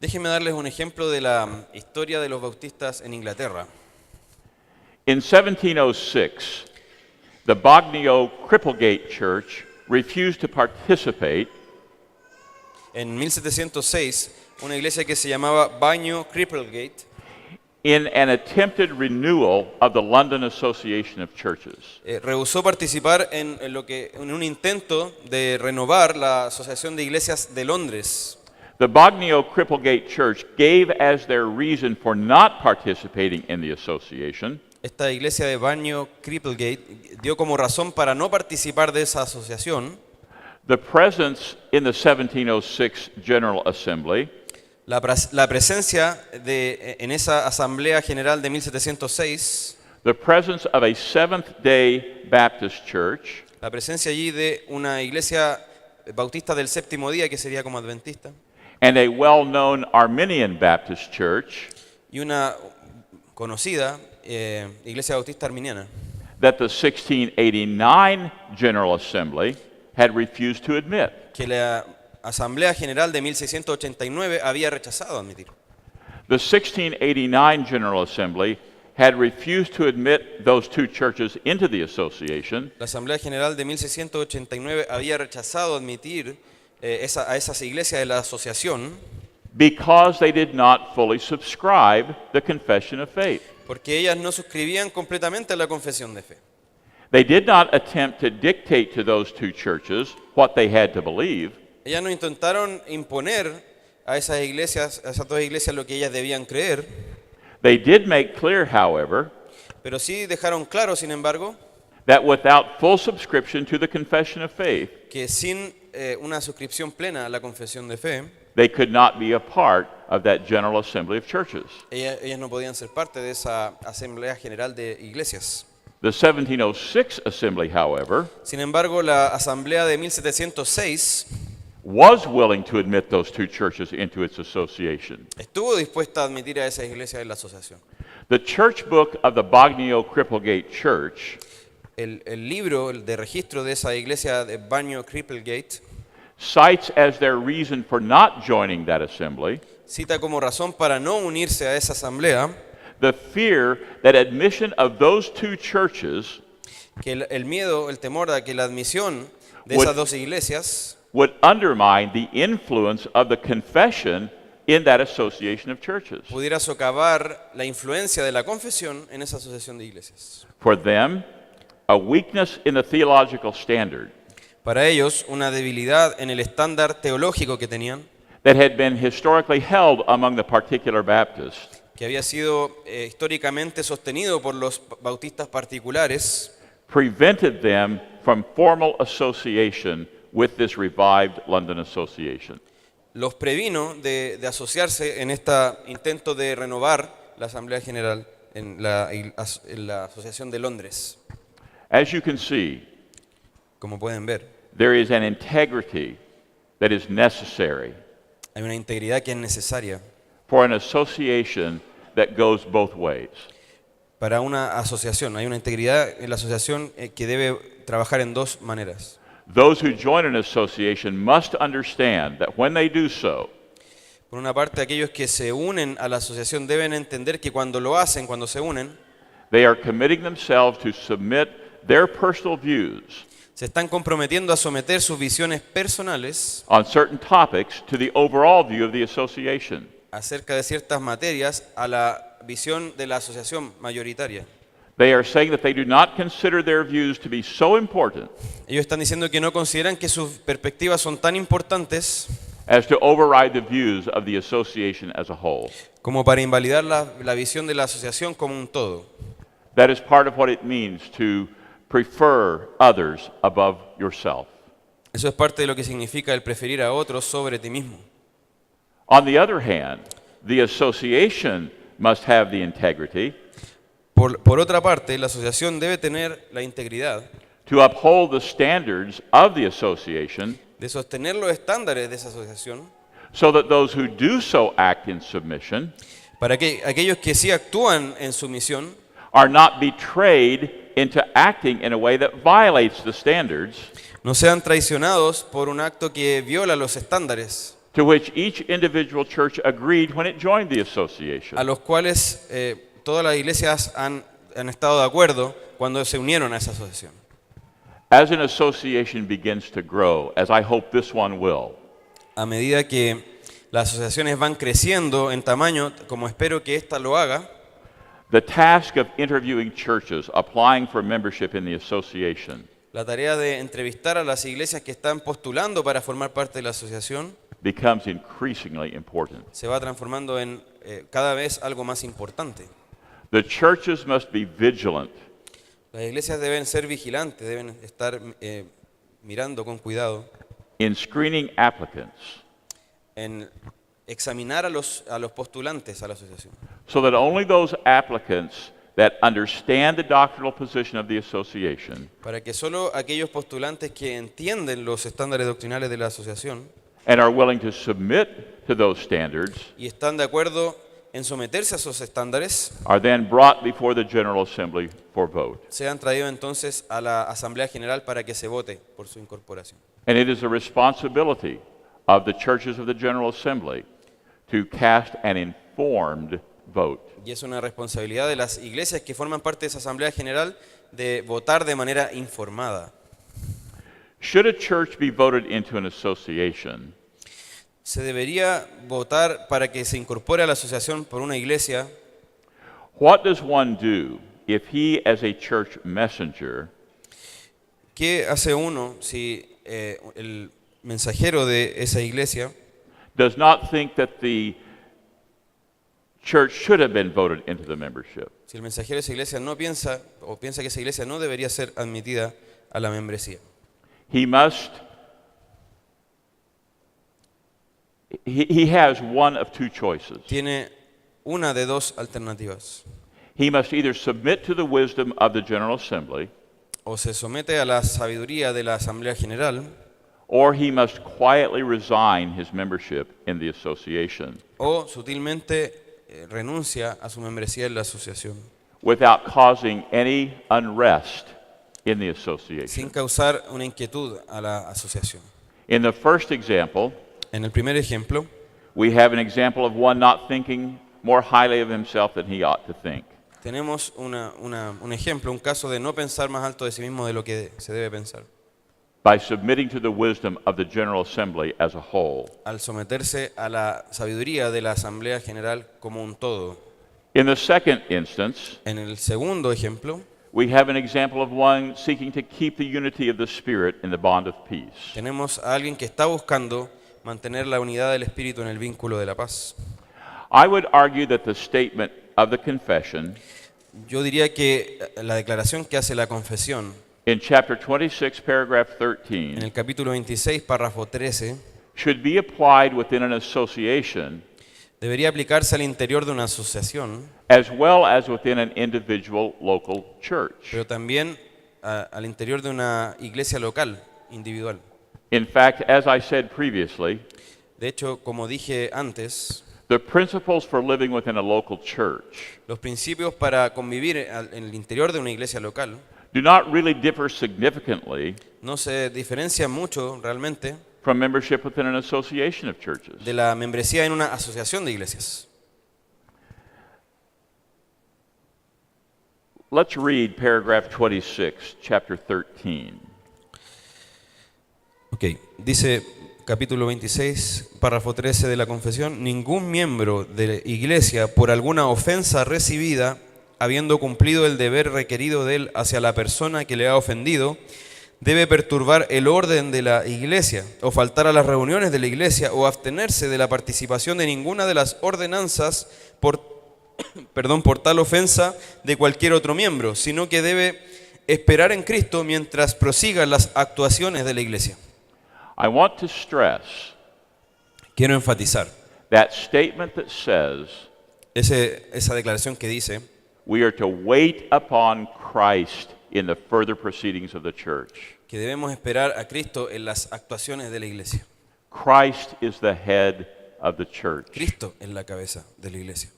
Déjenme darles un ejemplo de la historia de los bautistas en Inglaterra. In 1706, the Bognio Cripplegate Church refused to participate En 1706, una iglesia que se llamaba Bagnio Cripplegate in an attempted renewal of the London Association of Churches. rehusó participar en un intento de renovar la Asociación de Iglesias de Londres. The Bognio Cripplegate Church gave as their reason for not participating in the association Esta iglesia de Bagnio Cripplegate dio como razón para no participar de esa asociación the presence in the 1706 General Assembly la presencia en esa Asamblea General de 1706, the presence of a Seventh-day Baptist church, la presencia allí de una iglesia bautista del séptimo día, que sería como adventista, and a well-known Arminian Baptist church y una conocida iglesia bautista arminiana, that the 1689 General Assembly had refused to admit. que la Asamblea General de 1689 había rechazado admitir. The 1689 General Assembly had refused to admit those two churches into the association La Asamblea General de 1689 había rechazado admitir a esas iglesias de la asociación because they did not fully subscribe the confession of faith. porque ellas no suscribían completamente a la confesión de fe. They did not attempt to dictate to those two churches what they had to believe. Ellas no intentaron imponer a esas dos iglesias lo que ellas debían creer, They did make clear, however, pero sí dejaron claro, sin embargo, that without full subscription to the confession of faith, que sin una suscripción plena a la confesión de fe, they could not be a part of that General Assembly of Churches. ellas no podían ser parte de esa Asamblea General de Iglesias. The 1706 Assembly, however, Sin embargo, la Asamblea de 1706 was willing to admit those two churches into its association. estuvo dispuesta a admitir a esas iglesias en la asociación. The church book of the Bagnio Cripplegate Church El libro de registro de esa iglesia de Bagnio Cripplegate cites as their reason for not joining that assembly cita como razón para no unirse a esa asamblea the fear that admission of those two churches que el miedo, el temor a que la admisión de Would- esas dos iglesias would undermine the influence of the confession in that association of churches. pudiera socavar la influencia de la confesión en esa asociación de iglesias. For them, a weakness in the theological standard Para ellos, una debilidad en el estándar teológico que tenían, that had been historically held among the particular Baptists que había sido históricamente sostenido por los bautistas particulares, prevented them from formal association with this revived London Association. los previno de asociarse en este intento de renovar la Asamblea General en la Asociación de Londres. As you can see, Como pueden ver, there is an integrity that is necessary hay una integridad que es necesaria for an association that goes both ways. para una asociación. Hay una integridad en la asociación que debe trabajar en dos maneras. Those who join an association must understand that when they do so, Por una parte, aquellos que se unen a la asociación deben entender que cuando lo hacen, cuando se unen, they are committing themselves to submit their personal views se están comprometiendo a someter sus visiones personales on certain topics to the overall view of the association. acerca de ciertas materias a la visión de la asociación mayoritaria. They are saying that they do not consider their views to be so important Ellos están diciendo que no consideran que sus perspectivas son tan importantes as to override the views of the association as a whole. como para invalidar la visión de la asociación como un todo. That is part of what it means to prefer others above yourself. Eso es parte de lo que significa el preferir a otros sobre ti mismo. On the other hand, the association must have the integrity Por otra parte, la asociación debe tener la integridad to uphold the standards of the association de sostener los estándares de esa asociación so that those who do so act in submission para que aquellos que sí actúan en sumisión are not betrayed into acting in a way that violates the standards no sean traicionados por un acto que viola los estándares to which each individual church agreed when it joined the association. a los cuales todas las iglesias han estado de acuerdo cuando se unieron a esa asociación. As an association begins to grow, as I hope this one will, A medida que las asociaciones van creciendo en tamaño, como espero que esta lo haga, the task of interviewing churches applying for membership in the association la tarea de entrevistar a las iglesias que están postulando para formar parte de la asociación becomes increasingly important. se va transformando en cada vez algo más importante. The churches must be vigilant Las iglesias deben ser vigilantes, deben estar mirando con cuidado in screening applicants en examinar a los postulantes a la asociación, so that only those applicants that understand the doctrinal position of the association para que solo aquellos postulantes que entienden los estándares doctrinales de la asociación and are willing to submit to those standards y están de acuerdo en someterse a esos estándares, are then brought before the General Assembly for vote. sean traídos entonces a la Asamblea General para que se vote por su incorporación. And it is the responsibility of the churches of the General Assembly to cast an informed vote. Y es una responsabilidad de las iglesias que forman parte de esa Asamblea General de votar de manera informada. Should a church be voted into an association, Se debería votar para que se incorpore a la asociación por una iglesia. what does one do if he, as a church messenger, ¿Qué hace uno si el mensajero de esa iglesia does not think that the church should have been voted into the membership? si el mensajero de esa iglesia no piensa o piensa que esa iglesia no debería ser admitida a la membresía? He has one of two choices. Tiene una de dos alternativas. He must either submit to the wisdom of the General Assembly, O se somete a la sabiduría de la Asamblea General, or he must quietly resign his membership in the association o sutilmente renuncia a su membresía en la asociación, without causing any unrest in the sin association. causar una inquietud a la asociación. In the first example, En el primer ejemplo, we have an example of one not thinking more highly of himself than he ought to think. tenemos un ejemplo, un caso de no pensar más alto de sí mismo de lo que se debe pensar, By submitting to the wisdom of the General Assembly as a whole. al someterse a la sabiduría de la Asamblea General como un todo. In the second instance, En el segundo ejemplo, we have an example of one seeking to keep the unity of the Spirit in the bond of peace. tenemos a alguien que está buscando mantener la unidad del Espíritu en el vínculo de la paz. I would argue that the statement of the confession Yo diría que la declaración que hace la confesión in chapter 26, paragraph en 13, el capítulo 26, párrafo 13, should be applied within an association debería aplicarse al interior de una asociación, as well as within an individual local church. pero también al interior de una iglesia local, individual. In fact, as I said previously, De hecho, como dije antes, the principles for living within a local church los principios para convivir en el interior de una iglesia local do not really differ significantly no se diferencian mucho realmente from membership within an association of churches. de la membresía en una asociación de iglesias. Let's read paragraph 26, chapter 13. Ok, dice capítulo 26, párrafo 13 de la confesión: ningún miembro de la iglesia, por alguna ofensa recibida, habiendo cumplido el deber requerido de él hacia la persona que le ha ofendido, debe perturbar el orden de la iglesia, o faltar a las reuniones de la iglesia, o abstenerse de la participación de ninguna de las ordenanzas por tal ofensa de cualquier otro miembro, sino que debe esperar en Cristo mientras prosigan las actuaciones de la iglesia. I want to stress Quiero enfatizar that statement that says esa declaración que dice: we are to wait upon Christ in the further proceedings of the church. que debemos esperar a Cristo en las actuaciones de la iglesia. Christ is the head of the church. Cristo es la cabeza de la iglesia.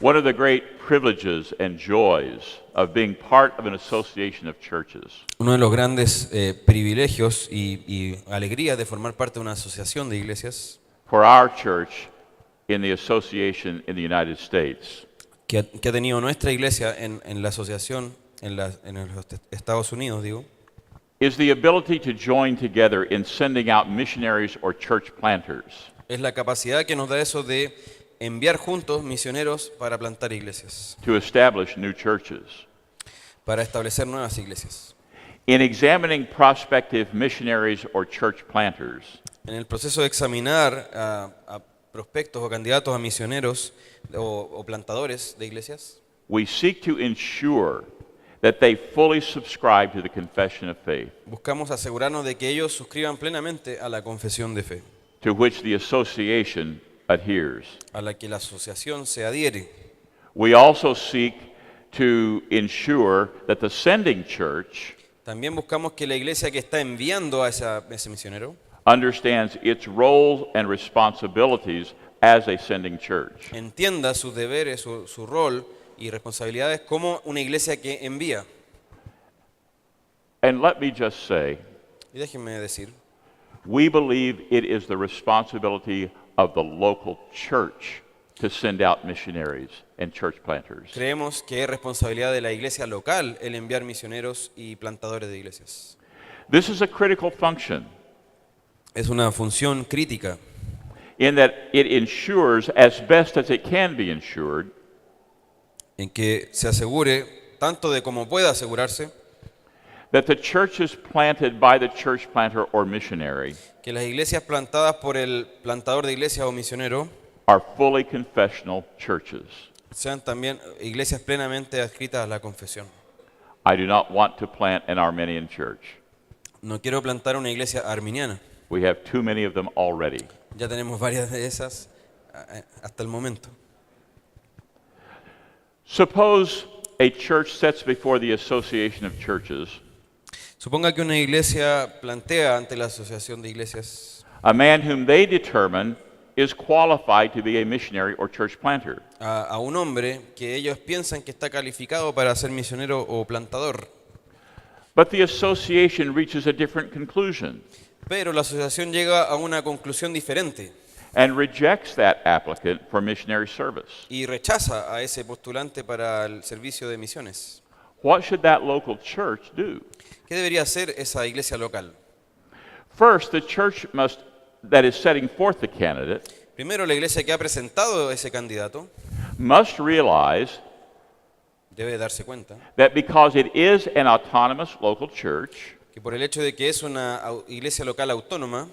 One of the great privileges and joys of being part of an association of churches Uno de los grandes privilegios y alegrías de formar parte de una asociación de iglesias for our church in the association in the United States que ha tenido nuestra iglesia en la asociación en los Estados Unidos, digo, is the ability to join together in sending out missionaries or church planters es la capacidad que nos da eso de enviar juntos misioneros para plantar iglesias, to establish new churches. para establecer nuevas iglesias. In examining prospective missionaries or church planters, En el proceso de examinar a prospectos o candidatos a misioneros o plantadores de iglesias, we seek to ensure that they fully subscribe to the confession of faith buscamos asegurarnos de que ellos suscriban plenamente a la confesión de fe, to which the association adheres. a la que la asociación se adhiere. We also seek to ensure that the sending church También buscamos que la iglesia que está enviando a ese misionero understands its roles and responsibilities as a sending church. entienda sus deberes, su rol y responsabilidades como una iglesia que envía. And let me just say, Y déjenme decir, we believe it is the responsibility of the local church to send out missionaries and church planters. creemos que es responsabilidad de la iglesia local el enviar misioneros y plantadores de iglesias. This is a critical function Es una función crítica in that it ensures, as best as it can be ensured, en que se asegure, tanto de como pueda asegurarse, that the churches planted by the church planter or missionary que las iglesias plantadas por el plantador de iglesias o misionero are fully confessional churches. sean también iglesias plenamente adscritas a la confesión. I do not want to plant an Armenian church. No quiero plantar una iglesia arminiana. We have too many of them already. Ya tenemos varias de esas hasta el momento. Suppose a church sets before the association of churches Suponga que una iglesia plantea ante la asociación de iglesias a man whom they determine is qualified to be a missionary or church planter. a un hombre que ellos piensan que está calificado para ser misionero o plantador. But the association reaches a different conclusion Pero la asociación llega a una conclusión diferente and rejects that applicant for missionary service. y rechaza a ese postulante para el servicio de misiones. What should that local church do? ¿Qué debería hacer esa iglesia local? First, the church that is setting forth the candidate Primero, la iglesia que ha presentado ese candidato must realize debe darse cuenta that because it is an autonomous local church, que por el hecho de que es una iglesia local autónoma,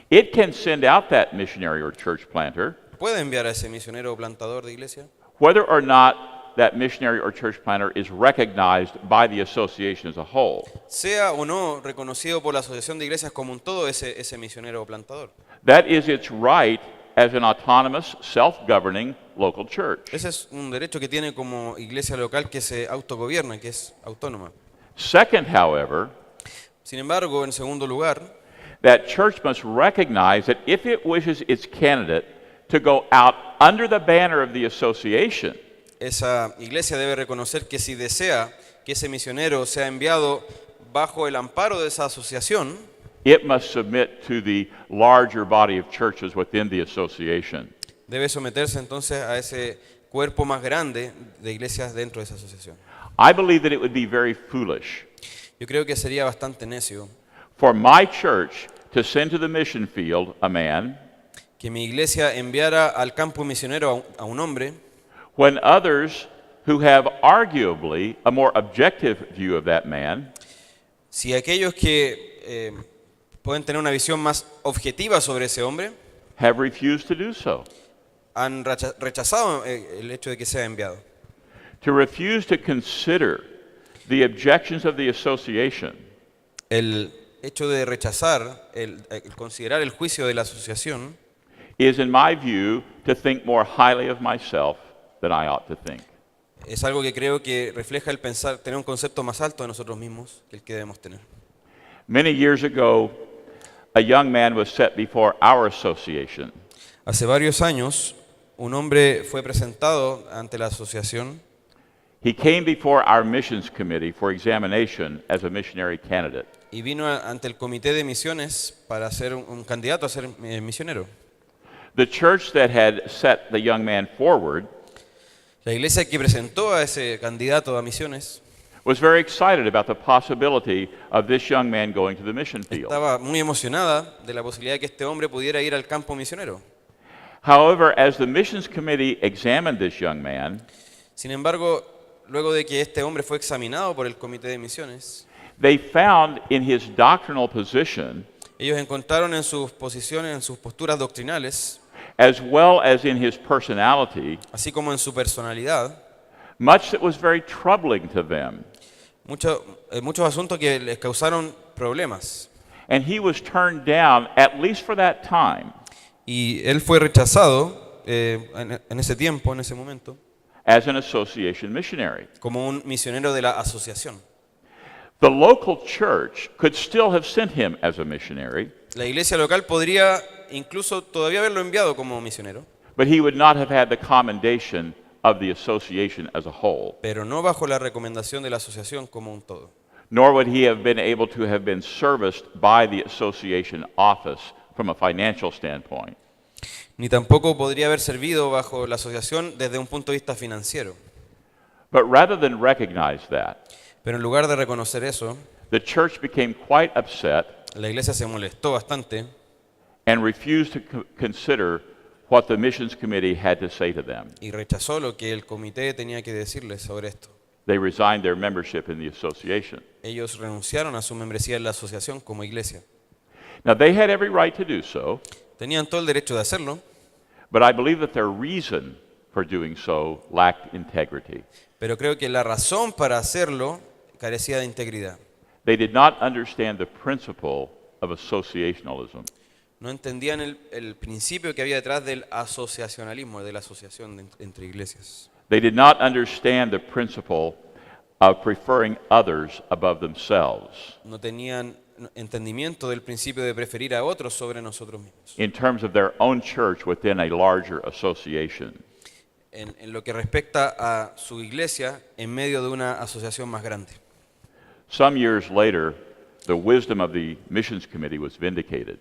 it can send out that missionary or church planter puede enviar a ese misionero o plantador de iglesia, whether or not that missionary or church planter is recognized by the association as a whole. sea o no reconocido por la asociación de iglesias como un todo ese misionero o plantador. That is its right as an autonomous, self-governing local church. Ese es un derecho que tiene como iglesia local que se autogobierna, que es autónoma. Second, however, Sin embargo, en segundo lugar, that church must recognize that if it wishes its candidate to go out under the banner of the association, esa iglesia debe reconocer que si desea que ese misionero sea enviado bajo el amparo de esa asociación, it must submit to the larger body of churches within the association. debe someterse entonces a ese cuerpo más grande de iglesias dentro de esa asociación. I believe that it would be very foolish Yo creo que sería bastante necio for my church to send to the mission field a man que mi iglesia enviara al campo misionero a un hombre when others who have arguably a more objective view of that man si aquellos que pueden tener una visión más objetiva sobre ese hombre have refused to do so. han rechazado el hecho de que sea enviado. To refuse to consider the objections of the association El hecho de rechazar, el considerar el juicio de la asociación, is, in my view, to think more highly of myself than I ought to think. es algo que creo que refleja el pensar, tener un concepto más alto de nosotros mismos que el que debemos tener. Many years ago, a young man was set before our association. Hace varios años, un hombre fue presentado ante la asociación. He came before our missions committee for examination as a missionary candidate. Y vino ante el comité de misiones para ser un candidato a ser misionero. The church that had set the young man forward La iglesia que presentó a ese candidato a misiones was very excited about the possibility of this young man going to the mission field. estaba muy emocionada de la posibilidad de que este hombre pudiera ir al campo misionero. However, as the missions committee examined this young man, Sin embargo, luego de que este hombre fue examinado por el comité de misiones, they found in his doctrinal position, ellos encontraron en sus posiciones, en sus posturas doctrinales, as well as in his personality, así como en su personalidad, much that was very troubling to them. muchos asuntos que les causaron problemas. And he was turned down, at least for that time, Y él fue rechazado en ese tiempo, en ese momento, as an association missionary. como un misionero de la asociación. The local church could still have sent him as a missionary, La iglesia local podría incluso todavía haberlo enviado como misionero, but he would not have had the commendation of the association as a whole, pero no bajo la recomendación de la asociación como un todo. nor would he have been able to have been serviced by the association office from a financial standpoint. Ni tampoco podría haber servido bajo la asociación desde un punto de vista financiero. But rather than recognize that, Pero en lugar de reconocer eso, the church became quite upset la iglesia se molestó bastante and refused to consider what the missions committee had to say to them. y rechazó lo que el comité tenía que decirles sobre esto. They resigned their membership in the association. Ellos renunciaron a su membresía en la asociación como iglesia. Now, they had every right to do so, Tenían todo el derecho de hacerlo, but I believe that their reason for doing so lacked integrity. pero creo que la razón para hacerlo carecía de integridad. They did not understand the principle of associationalism. No entendían el principio que había detrás del asociacionalismo, de la asociación entre iglesias. They did not understand the principle of preferring others above themselves no tenían entendimiento del principio de preferir a otros sobre nosotros mismos, in terms of their own church within a larger association. en lo que respecta a su iglesia en medio de una asociación más grande. Some years later, the wisdom of the missions committee was vindicated.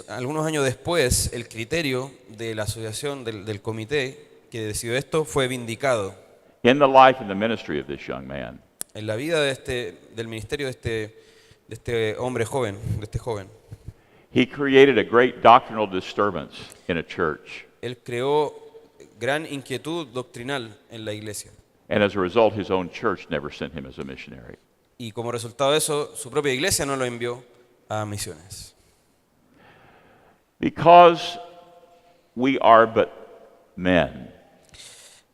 Algunos años después, el criterio de la asociación, del comité que decidió esto, fue vindicado In the life and the ministry of this young man, en la vida del ministerio de este hombre joven, de este joven. he created a great doctrinal disturbance in a church, Él creó gran inquietud doctrinal en la iglesia. and as a result, his own church never sent him as a missionary. Y como resultado de eso, su propia iglesia no lo envió a misiones. Because we are but men,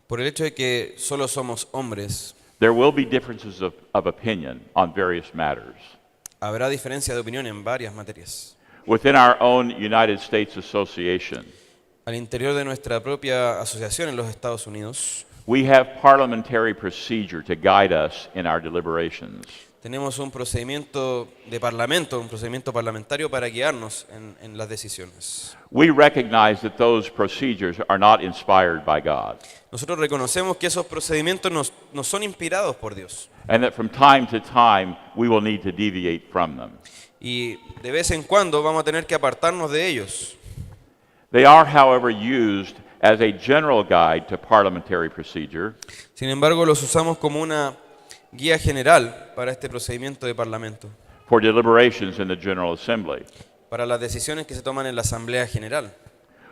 Por el hecho de que solo somos hombres, there will be differences of opinion on various matters. habrá diferencia de opinión en varias materias. Within our own United States Association, Al interior de nuestra propia asociación en los Estados Unidos, we have parliamentary procedure to guide us in our deliberations. tenemos un procedimiento de parlamento, un procedimiento parlamentario para guiarnos en las decisiones. We recognize that those procedures are not inspired by God, Nosotros reconocemos que esos procedimientos no son inspirados por Dios. and that from time to time we will need to deviate from them. Y de vez en cuando vamos a tener que apartarnos de ellos. They are, however, used as a general guide to parliamentary procedure, Sin embargo, los usamos como una guía general para este procedimiento de parlamento, for deliberations in the General Assembly. para las decisiones que se toman en la Asamblea General.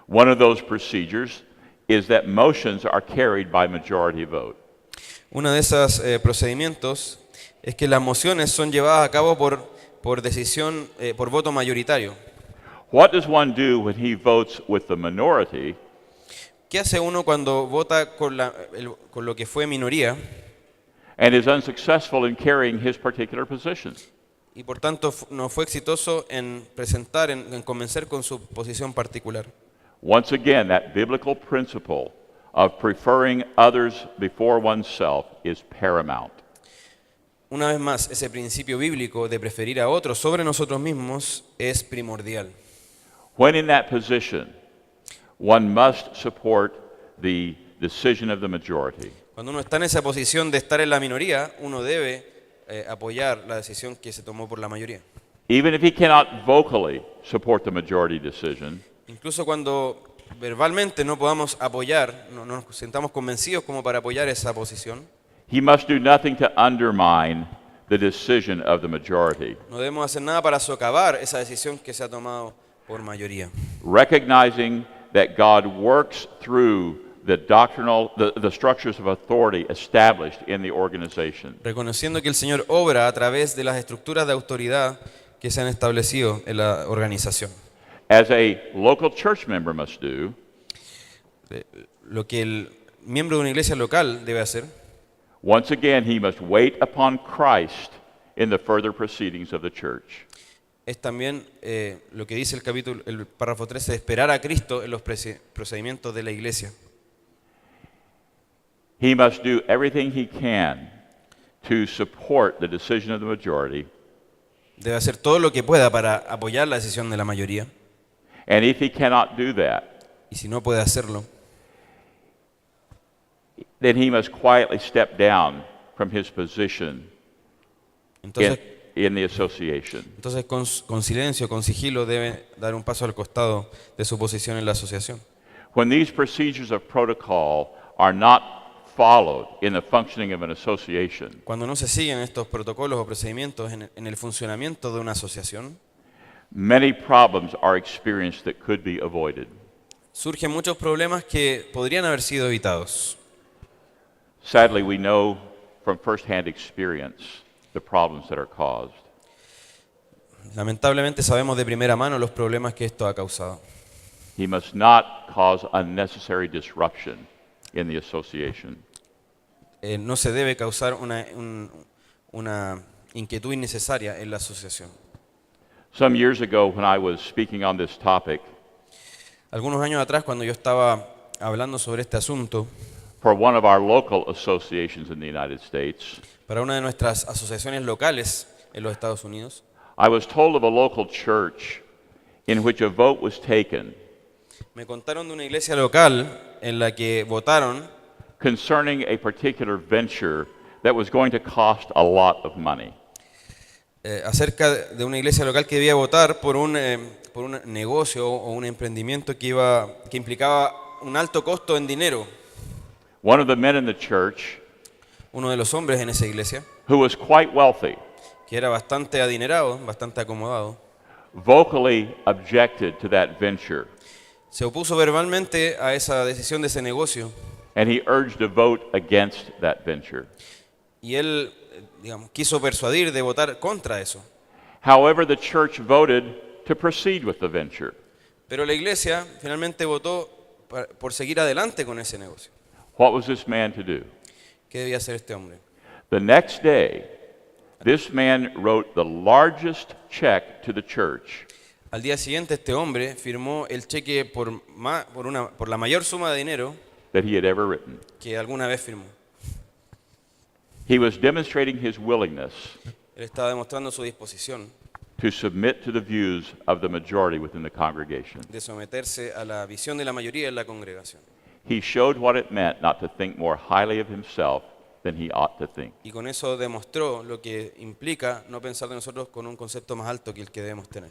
One of those procedures is that motions are carried by majority vote. Uno de esos procedimientos es que las mociones son llevadas a cabo por decisión, por voto mayoritario. What does one do when he votes with the minority ¿Qué hace uno cuando vota con lo que fue minoría and is unsuccessful in carrying his particular position? y por tanto no fue exitoso en presentar, en convencer con su posición particular? Once again, that biblical principle of preferring others before oneself is paramount. Una vez más, ese principio bíblico de preferir a otros sobre nosotros mismos es primordial. When in that position, one must support the decision of the majority. Cuando uno está en esa posición de estar en la minoría, uno debe apoyar la decisión que se tomó por la mayoría. Even if he cannot vocally support the majority decision, Incluso cuando verbalmente no podamos apoyar, no nos sentamos convencidos como para apoyar esa posición, he must do nothing to undermine the decision of the majority, no debemos hacer nada para socavar esa decisión que se ha tomado por mayoría. recognizing that God works through the structures of authority established in the organization. Reconociendo que el Señor obra a través de las estructuras de autoridad que se han establecido en la organización. As a local church member must do, Lo que el miembro de una iglesia local debe hacer once again he must wait upon Christ in the further proceedings of the church. es también lo que dice el párrafo 13, de esperar a Cristo en los procedimientos de la iglesia. He must do everything he can to support the decision of the majority, Debe hacer todo lo que pueda para apoyar la decisión de la mayoría. and if he cannot do that, Y si no puede hacerlo, then he must quietly step down from his position entonces, in the association. entonces con silencio, con sigilo, debe dar un paso al costado de su posición en la asociación. When these procedures of protocol are not followed in the functioning of an association, Cuando no se siguen estos protocolos o procedimientos en el funcionamiento de una asociación, many problems are experienced that could be avoided. surgen muchos problemas que podrían haber sido evitados. Sadly, we know from firsthand experience the problems that are caused. Lamentablemente sabemos de primera mano los problemas que esto ha causado. He must not cause unnecessary disruption in the association. No se debe causar una inquietud innecesaria en la asociación. Some years ago, when I was speaking on this topic, Algunos años atrás, cuando yo estaba hablando sobre este asunto, for one of our local associations in the United States, para una de nuestras asociaciones locales en los Estados Unidos. I was told of a local church in which a vote was taken Me contaron de una iglesia local en la que votaron concerning a particular venture that was going to cost a lot of money. acerca de una iglesia local que debía votar por un negocio o un emprendimiento que implicaba un alto costo en dinero. One of the men in the church, Uno de los hombres en esa iglesia, who was quite wealthy, que era bastante adinerado, bastante acomodado, vocally objected to that venture, se opuso verbalmente a esa decisión de ese negocio and he urged a vote against that venture. y él, digamos, quiso persuadir de votar contra eso. However, the church voted to proceed with the venture. Pero la iglesia finalmente votó por seguir adelante con ese negocio. What was this man to do? ¿Qué debía hacer este hombre? The next day, this man wrote the largest check to the church Al día siguiente este hombre firmó el cheque por la mayor suma de dinero that he had ever written. que alguna vez firmó. He was demonstrating his willingness Él estaba demostrando su disposición to submit to the views of the majority within the congregation. de someterse a la visión de la mayoría en la congregación. He showed what it meant not to think more highly of himself than he ought to think. Y con eso demostró lo que implica no pensar de nosotros con un concepto más alto que el que debemos tener.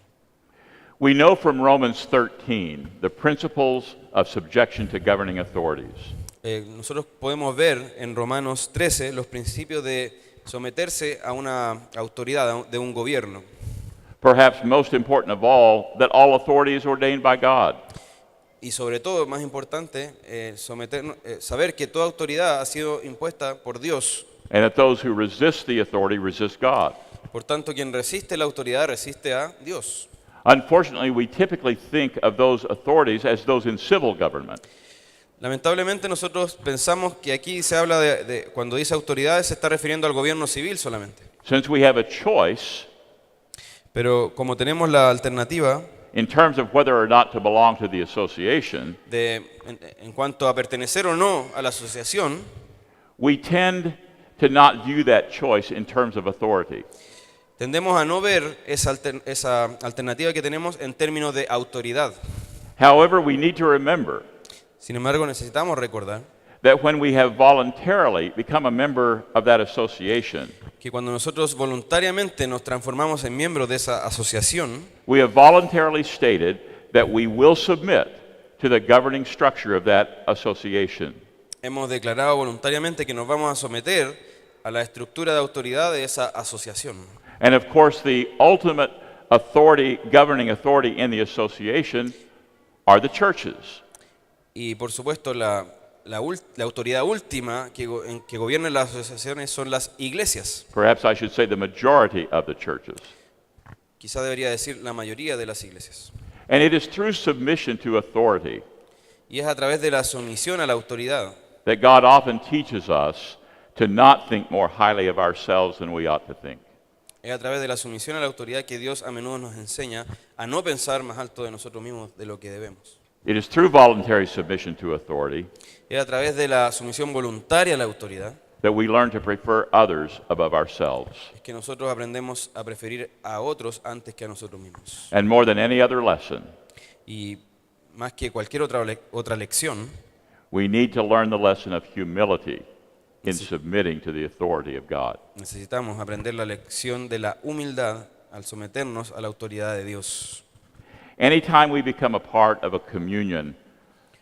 We know from Romans 13 the principles of subjection to governing authorities. Nosotros podemos ver en Romanos 13 los principios de someterse a una autoridad, de un gobierno. Perhaps most important of all, that all authority is ordained by God. Y sobre todo, más importante, saber que toda autoridad ha sido impuesta por Dios. And that those who resist the authority resist God. Por tanto, quien resiste la autoridad resiste a Dios. Unfortunately, we typically think of those authorities as those in civil government. Lamentablemente nosotros pensamos que aquí se habla cuando dice autoridades se está refiriendo al gobierno civil solamente. Since we have a choice Pero como tenemos la alternativa in terms of whether or not to belong to the association, en cuanto a pertenecer o no a la asociación, we tend to not view that choice in terms of authority. tendemos a no ver esa alternativa que tenemos en términos de autoridad. However, we need to remember Sin embargo, necesitamos recordar that when we have voluntarily become a member of that association, que cuando nosotros voluntariamente nos transformamos en miembros de esa asociación, we have voluntarily stated that we will submit to the governing structure of that association. hemos declarado voluntariamente que nos vamos a someter a la estructura de autoridad de esa asociación. And of course, the ultimate authority, governing authority in the association are the churches. Y por supuesto, la autoridad última que gobierna las asociaciones son las iglesias. Perhaps I should say the majority of the churches. Quizá debería decir la mayoría de las iglesias. And it is through submission to authority Y es a través de la sumisión a la autoridad that God often teaches us to not think more highly of ourselves than we ought to think. Es a través de la sumisión a la autoridad que Dios a menudo nos enseña a no pensar más alto de nosotros mismos de lo que debemos. It is through voluntary submission to authority Es a través de la sumisión voluntaria a la autoridad that we learn to prefer others above ourselves. es que nosotros aprendemos a preferir a otros antes que a nosotros mismos. And more than any other lesson, Y más que cualquier otra lección, we need to learn the lesson of humility in submitting to the authority of God. necesitamos aprender la lección de la humildad al someternos a la autoridad de Dios. Anytime we become a part of a communion,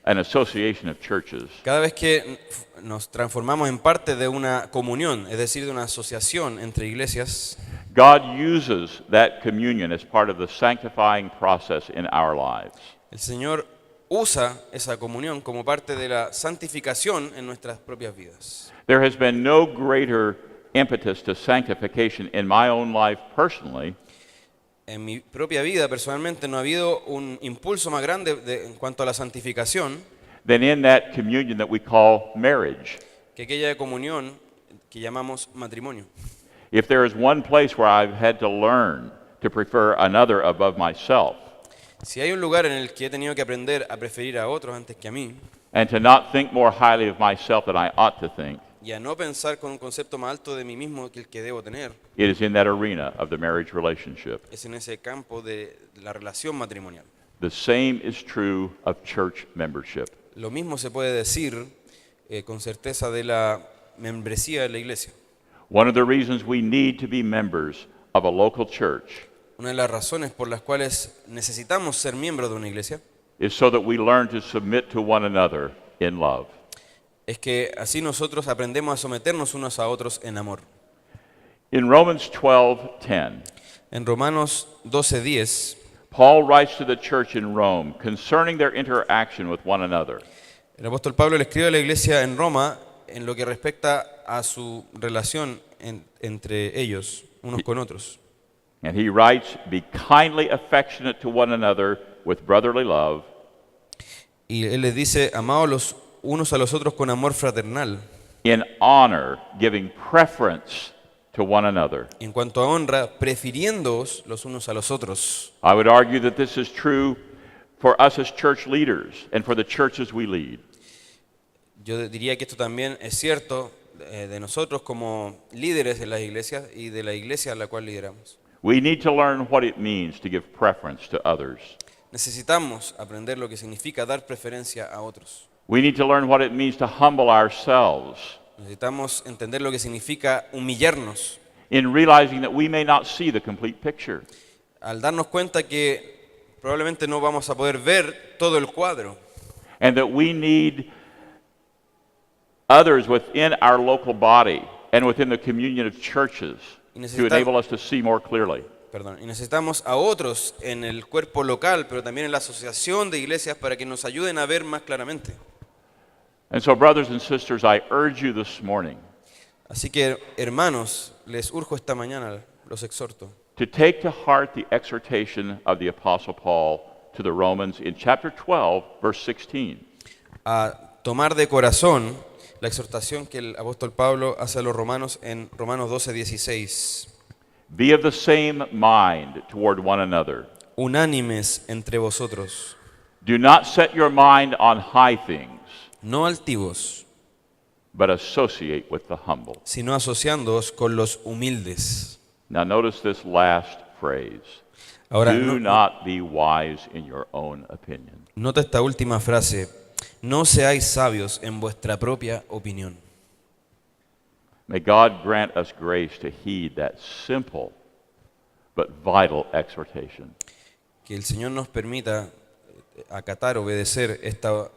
an association of churches, Cada vez que nos transformamos en parte de una comunión, es decir, de una asociación entre iglesias, God uses that communion as part of the sanctifying process in our lives. el Señor usa esa comunión como parte de la santificación en nuestras propias vidas. There has been no greater impetus to sanctification in my own life personally En mi propia vida, personalmente, no ha habido un impulso más grande en cuanto a la santificación than in that communion that we call marriage. que aquella comunión que llamamos matrimonio. If there is one place where I've had to learn to prefer another above myself, Si hay un lugar en el que he tenido que aprender a preferir a otros antes que a mí, and to not think more highly of myself than I ought to think. y a no pensar con un concepto más alto de mí mismo que el que debo tener. It is in that arena of the marriage relationship. Es en ese campo de la relación matrimonial. The same is true of church membership. Lo mismo se puede decir con certeza de la membresía de la iglesia. One of the reasons we need to be members of a local church Una de las razones por las cuales necesitamos ser miembros de una iglesia is so that we learn to submit to one another in love. es que así nosotros aprendemos a someternos unos a otros en amor. In Romans 12:10, En Romanos 12:10, Paul writes to the church in Rome concerning their interaction with one another. el apóstol Pablo le escribe a la iglesia en Roma en lo que respecta a su relación entre ellos, unos con otros. And he writes, "Be kindly affectionate to one another with brotherly love, Y él les dice, amaos los unos a los otros con amor fraternal. in honor, giving preference to one another." En cuanto a honra, prefiriéndoos los unos a los otros. I would argue that this is true for us as church leaders and for the churches we lead. Yo diría que esto también es cierto de nosotros como líderes de las iglesias y de la iglesia a la cual lideramos. We need to learn what it means to give preference to others. Necesitamos aprender lo que significa dar preferencia a otros. We need to learn what it means to humble ourselves Necesitamos entender lo que significa humillarnos in realizing that we may not see the complete picture. al darnos cuenta que probablemente no vamos a poder ver todo el cuadro And that we need others within our local body and within the communion of churches Y to necesita- enable us to see more clearly. y necesitamos a otros en el cuerpo local, pero también en la asociación de iglesias para que nos ayuden a ver más claramente. And so, brothers and sisters, I urge you this morning Así que, hermanos, les urjo esta mañana, los exhorto, to take to heart the exhortation of the Apostle Paul to the Romans in chapter 12, verse 16. a tomar de corazón la exhortación que el apóstol Pablo hace a los romanos en Romanos 12:16. Be of the same mind toward one another. Unánimes entre vosotros, Do not set your mind on high things, no altivos, but associate with the humble. sino asociándoos con los humildes. Now, notice this last phrase. Ahora, Do not be wise in your own opinion. nota esta última frase, no seáis sabios en vuestra propia opinión. May God grant us grace to heed that simple but vital exhortation. Que el Señor nos permita acatar, obedecer esta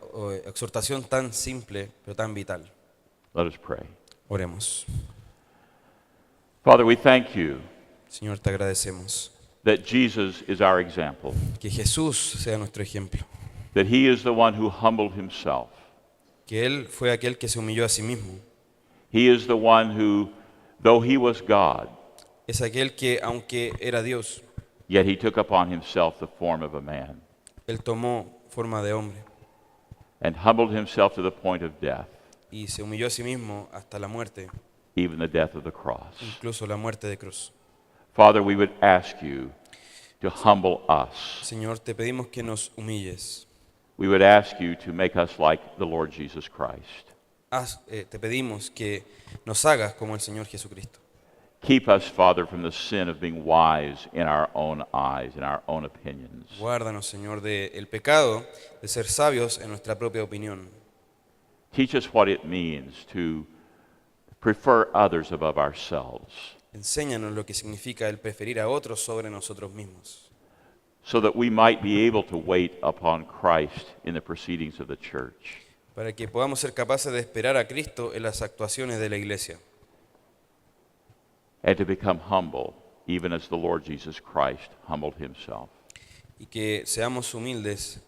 exhortación tan simple, pero tan vital. Let us pray. Oremos. Father, we thank you Señor, te agradecemos. that Jesus is our example, Que Jesús sea nuestro ejemplo. that he is the one who humbled himself. Que Él fue aquel que se humilló a sí mismo. He is the one who, though he was God, Es aquel que, aunque era Dios, yet he took upon himself the form of a man Él tomó forma de hombre and humbled himself to the point of death, y se humilló a sí mismo hasta la muerte, even the death of the cross. incluso la muerte de cruz. Father, we would ask you to humble us. Señor, te pedimos que nos humilles. We would ask you to make us like the Lord Jesus Christ. Te pedimos que nos hagas como el Señor Jesucristo. Keep us, Father, from the sin of being wise in our own eyes, in our own opinions. Guárdanos, Señor, del pecado de ser sabios en nuestra propia opinión. Teach us what it means to prefer others above ourselves, Enséñanos lo que significa el preferir a otros sobre nosotros mismos, so that we might be able to wait upon Christ in the proceedings of the church. para que podamos ser capaces de esperar a Cristo en las actuaciones de la iglesia And to become humble, even as the Lord Jesus Christ humbled himself. y que seamos humildes,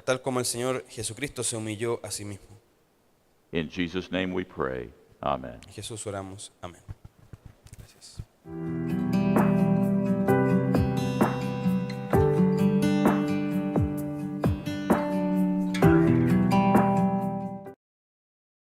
tal como el Señor Jesucristo se humilló a sí mismo. In Jesus' name we pray. Amen. En Jesús oramos. Amén. Gracias.